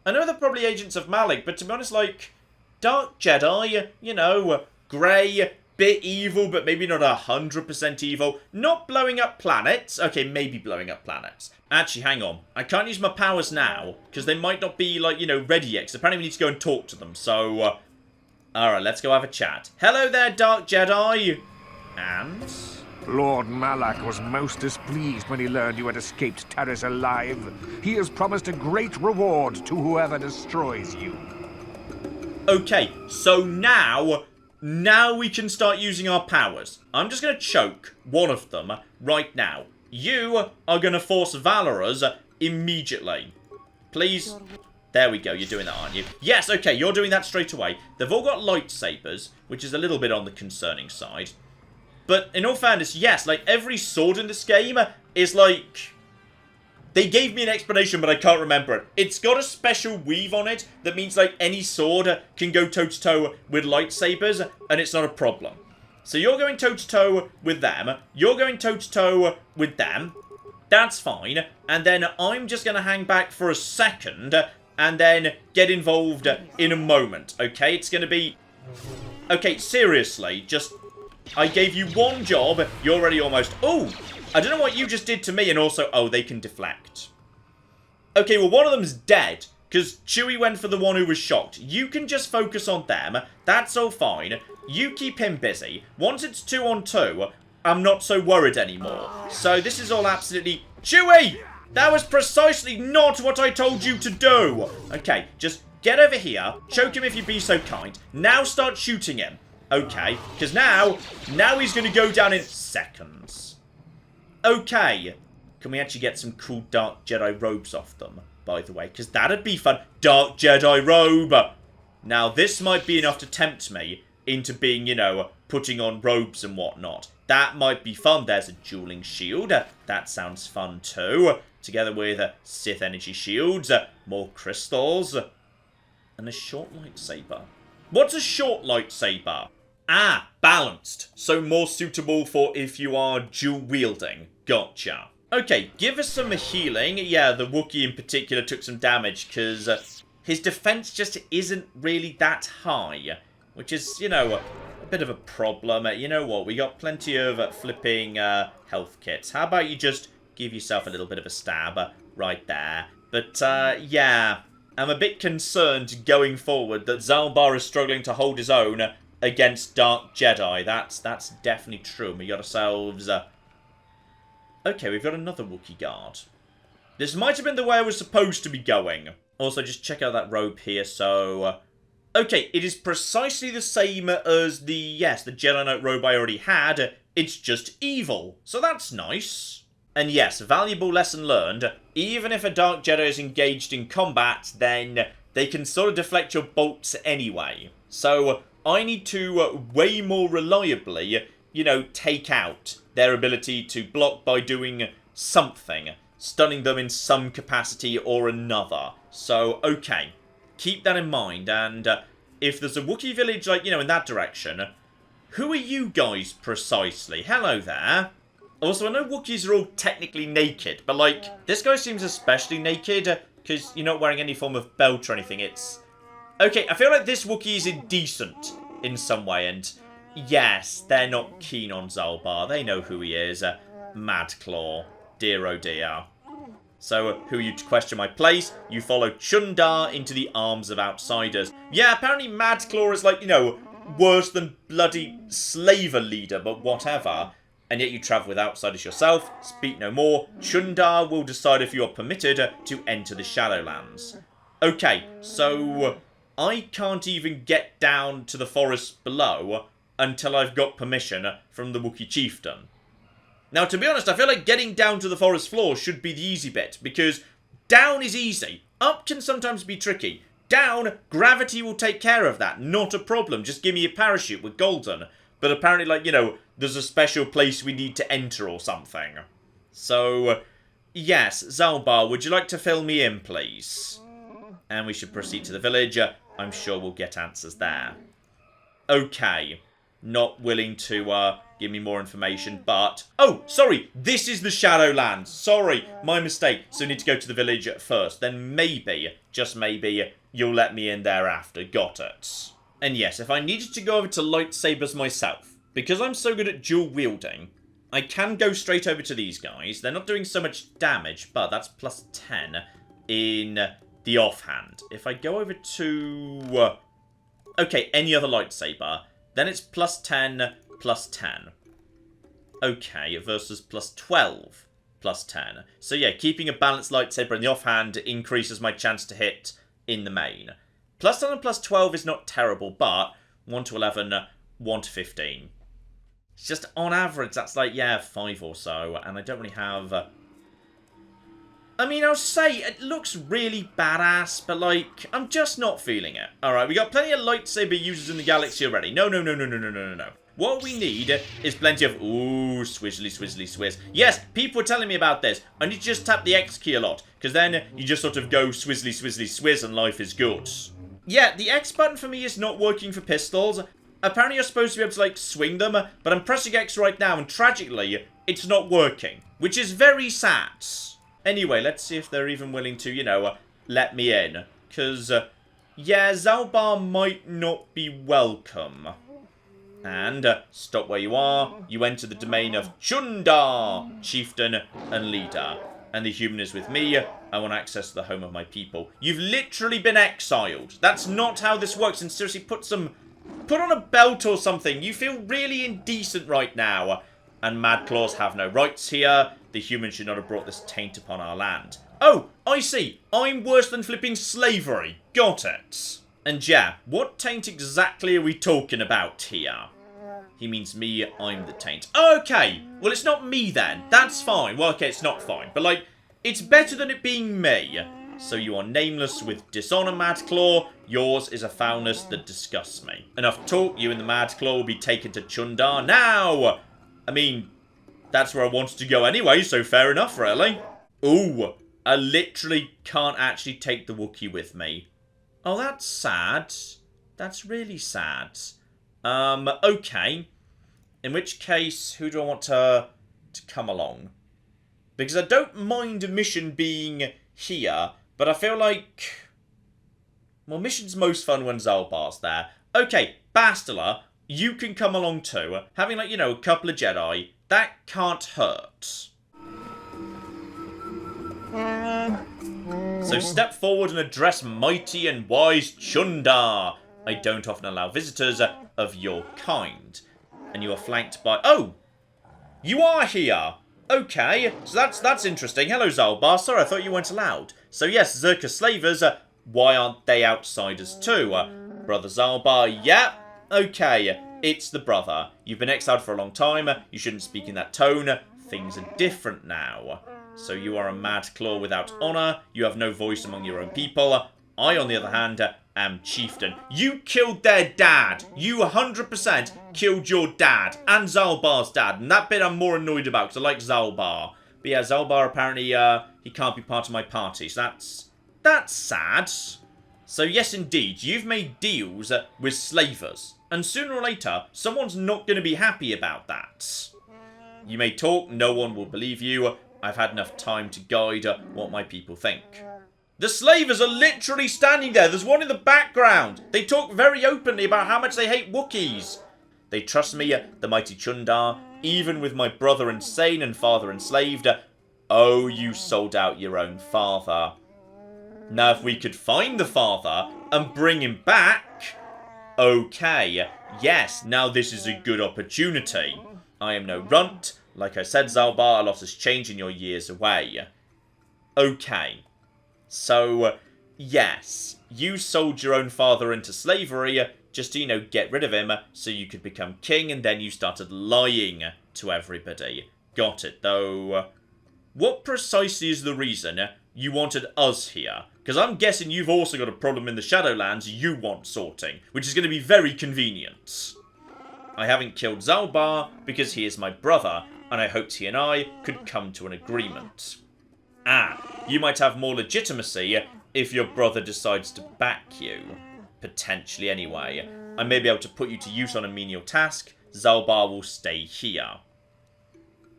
I know they're probably agents of Malak, but to be honest, like, Dark Jedi, you know, grey, bit evil, but maybe not 100% evil. Not blowing up planets. Okay, maybe blowing up planets. Actually, hang on. I can't use my powers now, because they might not be, like, you know, ready yet, because apparently we need to go and talk to them. So, alright, let's go have a chat. Hello there, Dark Jedi. And... Lord Malak was most displeased when he learned you had escaped Taris alive. He has promised a great reward to whoever destroys you. Okay, so now we can start using our powers. I'm just going to choke one of them right now. You are going to force Valorous immediately. Please. There we go, you're doing that, aren't you? Yes, okay, you're doing that straight away. They've all got lightsabers, which is a little bit on the concerning side. But in all fairness, yes, like, every sword in this game is like... They gave me an explanation, but I can't remember it. It's got a special weave on it that means, like, any sword can go toe-to-toe with lightsabers, and it's not a problem. So you're going toe-to-toe with them. You're going toe-to-toe with them. That's fine. And then I'm just going to hang back for a second and then get involved in a moment, okay? It's going to be... Okay, seriously, just... I gave you one job. You're already almost... Oh! I don't know what you just did to me, and also, oh, they can deflect. Okay, well, one of them's dead, because Chewie went for the one who was shocked. You can just focus on them. That's all fine. You keep him busy. Once it's 2-on-2, I'm not so worried anymore. So this is all absolutely... Chewie! That was precisely not what I told you to do! Okay, just get over here, choke him if you'd be so kind. Now start shooting him. Okay, because now he's going to go down in seconds. Okay, can we actually get some cool Dark Jedi robes off them, by the way? Because that'd be fun. Dark Jedi robe! Now, this might be enough to tempt me into being, you know, putting on robes and whatnot. That might be fun. There's a dueling shield. That sounds fun too. Together with Sith energy shields, more crystals, and a short lightsaber. What's a short lightsaber? Ah, balanced. So more suitable for if you are dual wielding. Gotcha. Okay, give us some healing. Yeah, the Wookiee in particular took some damage because his defense just isn't really that high. Which is, you know, a bit of a problem. You know what? We got plenty of flipping health kits. How about you just give yourself a little bit of a stab right there? But, yeah, I'm a bit concerned going forward that Zaalbar is struggling to hold his own against Dark Jedi. That's definitely true. We got ourselves... Okay, we've got another Wookiee guard. This might have been the way I was supposed to be going. Also, just check out that robe here, so... Okay, it is precisely the same as the Jedi Knight robe I already had. It's just evil. So that's nice. And yes, valuable lesson learned. Even if a Dark Jedi is engaged in combat, then they can sort of deflect your bolts anyway. So I need to way more reliably, you know, take out their ability to block by doing something. Stunning them in some capacity or another. So, okay. Keep that in mind, and if there's a Wookiee village, like, you know, in that direction, who are you guys precisely? Hello there. Also, I know Wookiees are all technically naked, but, like, this guy seems especially naked, because you're not wearing any form of belt or anything. It's... Okay, I feel like this Wookiee is indecent in some way, and yes, they're not keen on Zaalbar. They know who he is. MacLeod. Dear oh dear. So, who are you to question my place? You follow Chundar into the arms of outsiders. Yeah, apparently MacLeod is like, you know, worse than bloody slaver leader, but whatever. And yet you travel with outsiders yourself. Speak no more. Chundar will decide if you are permitted to enter the Shadowlands. Okay, so I can't even get down to the forest below until I've got permission from the Wookiee chieftain. Now, to be honest, I feel like getting down to the forest floor should be the easy bit, because down is easy. Up can sometimes be tricky. Down, gravity will take care of that. Not a problem. Just give me a parachute with golden. But apparently, like, you know, there's a special place we need to enter or something. So, yes, Zaalbar, would you like to fill me in, please? And we should proceed to the village. I'm sure we'll get answers there. Okay. Not willing to, give me more information, but... Oh, sorry, this is the Shadowlands. Sorry, my mistake. So I need to go to the village first. Then maybe, just maybe, you'll let me in thereafter. Got it. And yes, if I needed to go over to lightsabers myself, because I'm so good at dual wielding, I can go straight over to these guys. They're not doing so much damage, but that's plus 10 in the offhand. If I go over to... okay, any other lightsaber, then it's plus 10... plus 10. Okay, versus plus 12, plus 10. So yeah, keeping a balanced lightsaber in the offhand increases my chance to hit in the main. Plus 10 and plus 12 is not terrible, but 1 to 11, 1 to 15. It's just on average, that's like, yeah, 5 or so, and I don't really have... I mean, I'll say, it looks really badass, but, like, I'm just not feeling it. Alright, we got plenty of lightsaber users in the galaxy already. No. what we need is plenty of... Ooh, swizzly, swizzly, swizz. Yes, people were telling me about this. I need to just tap the X key a lot, because then you just sort of go swizzly, swizzly, swizz, and life is good. Yeah, the X button for me is not working for pistols. Apparently you're supposed to be able to, like, swing them, but I'm pressing X right now, and tragically, it's not working, which is very sad. Anyway, let's see if they're even willing to, you know, let me in. Because, yeah, Zaalbar might not be welcome. And, stop where you are. You enter the domain of Chundar, chieftain and leader. And the human is with me. I want access to the home of my people. You've literally been exiled. That's not how this works. And seriously, put on a belt or something. You feel really indecent right now. And mad claws have no rights here. The human should not have brought this taint upon our land. Oh, I see. I'm worse than flipping slavery. Got it. And yeah, what taint exactly are we talking about here? He means me, I'm the taint. Okay, well, it's not me then. That's fine. Well, okay, it's not fine. But, like, it's better than it being me. So you are nameless with dishonor, Madclaw. Yours is a foulness that disgusts me. Enough talk. You and the Madclaw will be taken to Chundar now. I mean, that's where I wanted to go anyway, so fair enough, really. Ooh, I literally can't actually take the Wookiee with me. Oh, that's sad. That's really sad. Okay. In which case, who do I want to come along? Because I don't mind a mission being here, but I feel like... Well, mission's most fun when Zaalbar's there. Okay, Bastila, you can come along too. Having, like, you know, a couple of Jedi, that can't hurt. So step forward and address mighty and wise Chundar. I don't often allow visitors of your kind. And you are flanked by... Oh! You are here! Okay, so that's interesting. Hello, Zaalbar. Sorry, I thought you weren't allowed. So yes, Czerka slavers, why aren't they outsiders too? Brother Zaalbar, yeah, okay, it's the brother. You've been exiled for a long time. You shouldn't speak in that tone. Things are different now. So you are a mad claw without honor. You have no voice among your own people. I, on the other hand, am chieftain. You killed their dad. You 100% killed your dad and Zaalbar's dad. And that bit I'm more annoyed about because I like Zaalbar. But yeah, Zaalbar apparently, he can't be part of my party. So that's sad. So yes, indeed, you've made deals with slavers. And sooner or later, someone's not going to be happy about that. You may talk, no one will believe you. I've had enough time to guide what my people think. The slavers are literally standing there. There's one in the background. They talk very openly about how much they hate Wookiees. They trust me, the mighty Chundar, even with my brother insane and father enslaved. Oh, you sold out your own father. Now, if we could find the father and bring him back... Okay, yes, now this is a good opportunity. I am no runt. Like I said, Zaalbar, a lot has changed in your years away. Okay. So, yes, you sold your own father into slavery just to, you know, get rid of him so you could become king, and then you started lying to everybody. Got it, though. What precisely is the reason you wanted us here? Because I'm guessing you've also got a problem in the Shadowlands you want sorting, which is going to be very convenient. I haven't killed Zaalbar because he is my brother, and I hoped he and I could come to an agreement. Ah, you might have more legitimacy if your brother decides to back you. Potentially, anyway. I may be able to put you to use on a menial task. Zaalbar will stay here.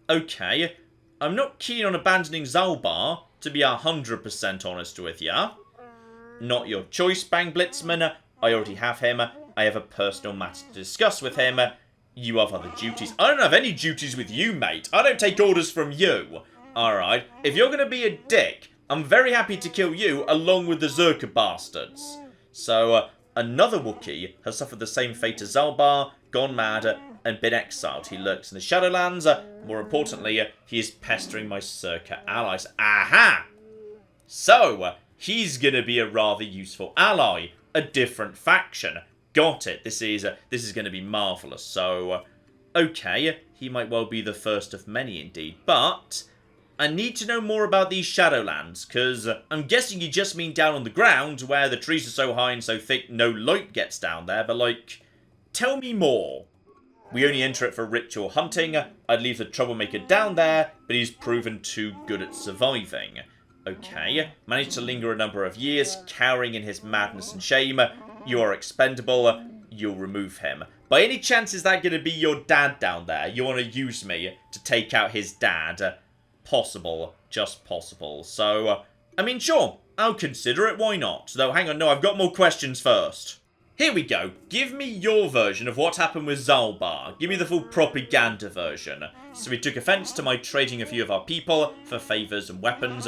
Okay. I'm not keen on abandoning Zaalbar, to be 100% honest with ya. Not your choice, Bang Blitzman. I already have him. I have a personal matter to discuss with him. You have other duties. I don't have any duties with you, mate. I don't take orders from you. Alright, if you're going to be a dick, I'm very happy to kill you along with the Czerka bastards. So, another Wookiee has suffered the same fate as Zaalbar, gone mad, and been exiled. He lurks in the Shadowlands. More importantly, he is pestering my Czerka allies. Aha! So, he's going to be a rather useful ally. A different faction. Got it. This is going to be marvellous. So, okay, he might well be the first of many indeed. But... I need to know more about these Shadowlands, because I'm guessing you just mean down on the ground, where the trees are so high and so thick no light gets down there, but, like, tell me more. We only enter it for ritual hunting. I'd leave the troublemaker down there, but he's proven too good at surviving. Okay, managed to linger a number of years, cowering in his madness and shame. You are expendable. You'll remove him. By any chance is that going to be your dad down there? You want to use me to take out his dad? Possible. Just possible. So, I mean, sure. I'll consider it. Why not? Though, hang on. No, I've got more questions first. Here we go. Give me your version of what happened with Zaalbar. Give me the full propaganda version. So we took offense to my trading a few of our people for favors and weapons.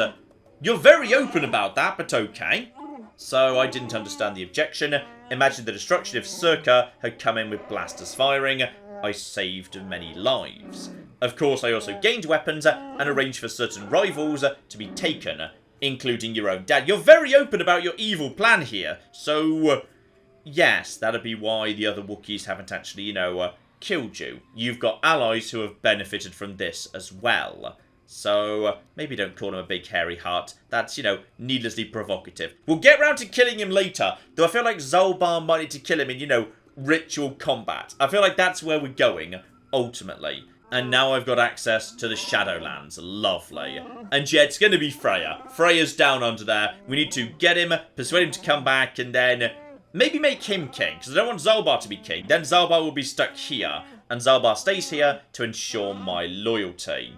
You're very open about that, but okay. So I didn't understand the objection. Imagine the destruction if Czerka had come in with blasters firing. I saved many lives. Of course, I also gained weapons and arranged for certain rivals to be taken, including your own dad. You're very open about your evil plan here. So, yes, that'd be why the other Wookiees haven't actually, killed you. You've got allies who have benefited from this as well. So, maybe don't call him a big hairy heart. That's, needlessly provocative. We'll get round to killing him later, though I feel like Zaalbar might need to kill him in, ritual combat. I feel like that's where we're going, ultimately. And now I've got access to the Shadowlands. Lovely. And yeah, it's going to be Freya. Freya's down under there. We need to get him, persuade him to come back, and then maybe make him king, because I don't want Zaalbar to be king. Then Zaalbar will be stuck here, and Zaalbar stays here to ensure my loyalty.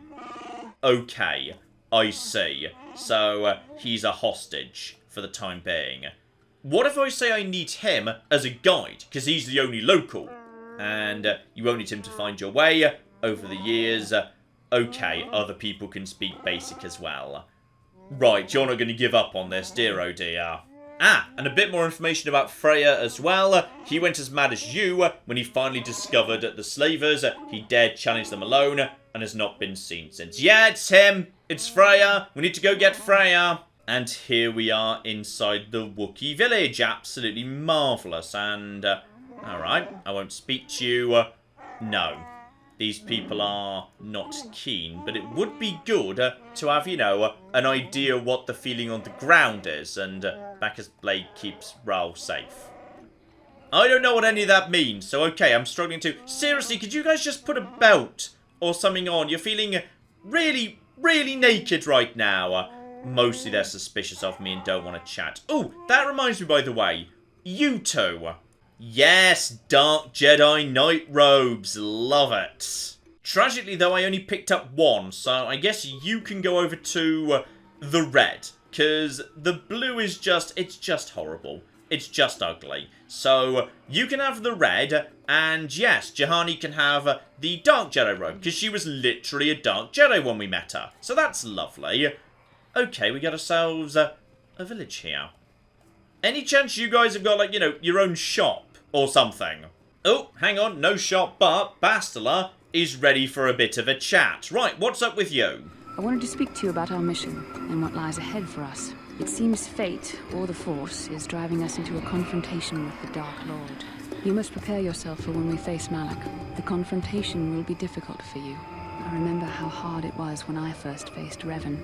Okay, I see. So, he's a hostage for the time being. What if I say I need him as a guide, because he's the only local? And you won't need him to find your way over the years. Okay, other people can speak basic as well. Right, you're not going to give up on this, dear oh dear. Ah, and a bit more information about Freya as well. He went as mad as you when he finally discovered the slavers. He dared challenge them alone and has not been seen since. Yeah, it's him. It's Freya. We need to go get Freya. And here we are inside the Wookiee village. Absolutely marvellous. And, alright, I won't speak to you. No. These people are not keen, but it would be good to have, an idea what the feeling on the ground is, and Bacchus Blade keeps Raoul safe. I don't know what any of that means, so okay, I'm struggling to... Seriously, could you guys just put a belt or something on? You're feeling really, really naked right now. Mostly they're suspicious of me and don't want to chat. Oh, that reminds me, by the way, you two... Yes, Dark Jedi Knight robes. Love it. Tragically, though, I only picked up one, so I guess you can go over to the red. Because the blue is it's just horrible. It's just ugly. So, you can have the red, and yes, Juhani can have the Dark Jedi robe, because she was literally a Dark Jedi when we met her. So that's lovely. Okay, we got ourselves a village here. Any chance you guys have got, your own shop? Or something. Oh, hang on, no shot, but Bastila is ready for a bit of a chat. Right, what's up with you? I wanted to speak to you about our mission and what lies ahead for us. It seems fate, or the Force, is driving us into a confrontation with the Dark Lord. You must prepare yourself for when we face Malak. The confrontation will be difficult for you. I remember how hard it was when I first faced Revan.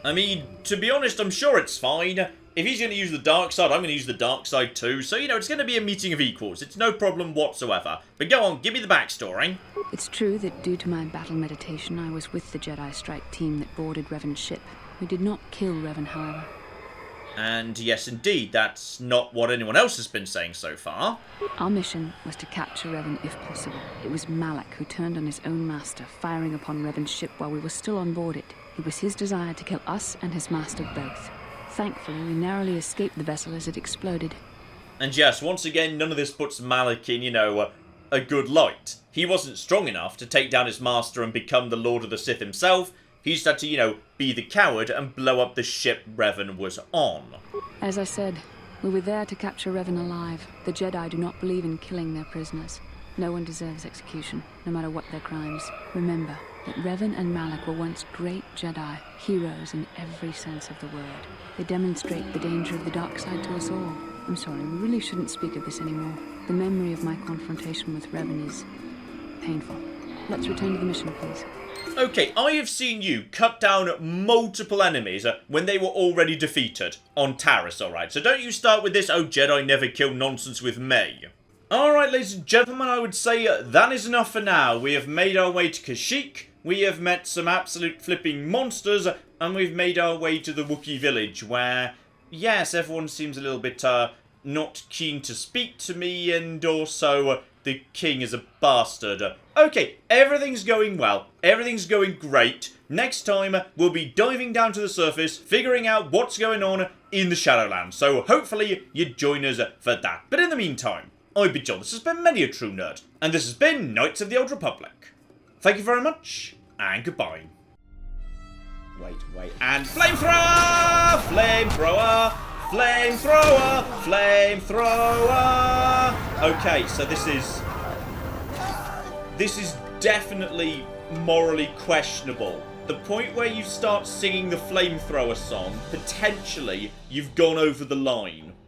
I mean, to be honest, I'm sure it's fine. If he's going to use the dark side, I'm going to use the dark side too. So, it's going to be a meeting of equals. It's no problem whatsoever. But go on, give me the backstory. It's true that due to my battle meditation, I was with the Jedi strike team that boarded Revan's ship. We did not kill Revan, however. And yes, indeed, that's not what anyone else has been saying so far. Our mission was to capture Revan if possible. It was Malak who turned on his own master, firing upon Revan's ship while we were still on board it. It was his desire to kill us and his master both. Thankfully, we narrowly escaped the vessel as it exploded. And yes, once again, none of this puts Malak in, a good light. He wasn't strong enough to take down his master and become the Lord of the Sith himself. He just had to, be the coward and blow up the ship Revan was on. As I said, we were there to capture Revan alive. The Jedi do not believe in killing their prisoners. No one deserves execution, no matter what their crimes. Remember that Revan and Malak were once great Jedi, heroes in every sense of the word. They demonstrate the danger of the dark side to us all. I'm sorry, we really shouldn't speak of this anymore. The memory of my confrontation with Revan is painful. Let's return to the mission, please. Okay, I have seen you cut down multiple enemies when they were already defeated on Taris, alright? So don't you start with this, oh, Jedi never kill nonsense with me. Alright, ladies and gentlemen, I would say that is enough for now. We have made our way to Kashyyyk, we have met some absolute flipping monsters, and we've made our way to the Wookiee village, where, yes, everyone seems a little bit, not keen to speak to me, and also the king is a bastard. Okay, everything's going well. Everything's going great. Next time, we'll be diving down to the surface, figuring out what's going on in the Shadowlands. So hopefully you join us for that. But in the meantime, I've been John. This has been Many a True Nerd. And this has been Knights of the Old Republic. Thank you very much, and goodbye. Wait. And flamethrower! Flamethrower! Flamethrower! Flamethrower! Okay, so this is definitely morally questionable. The point where you start singing the flamethrower song, potentially, you've gone over the line.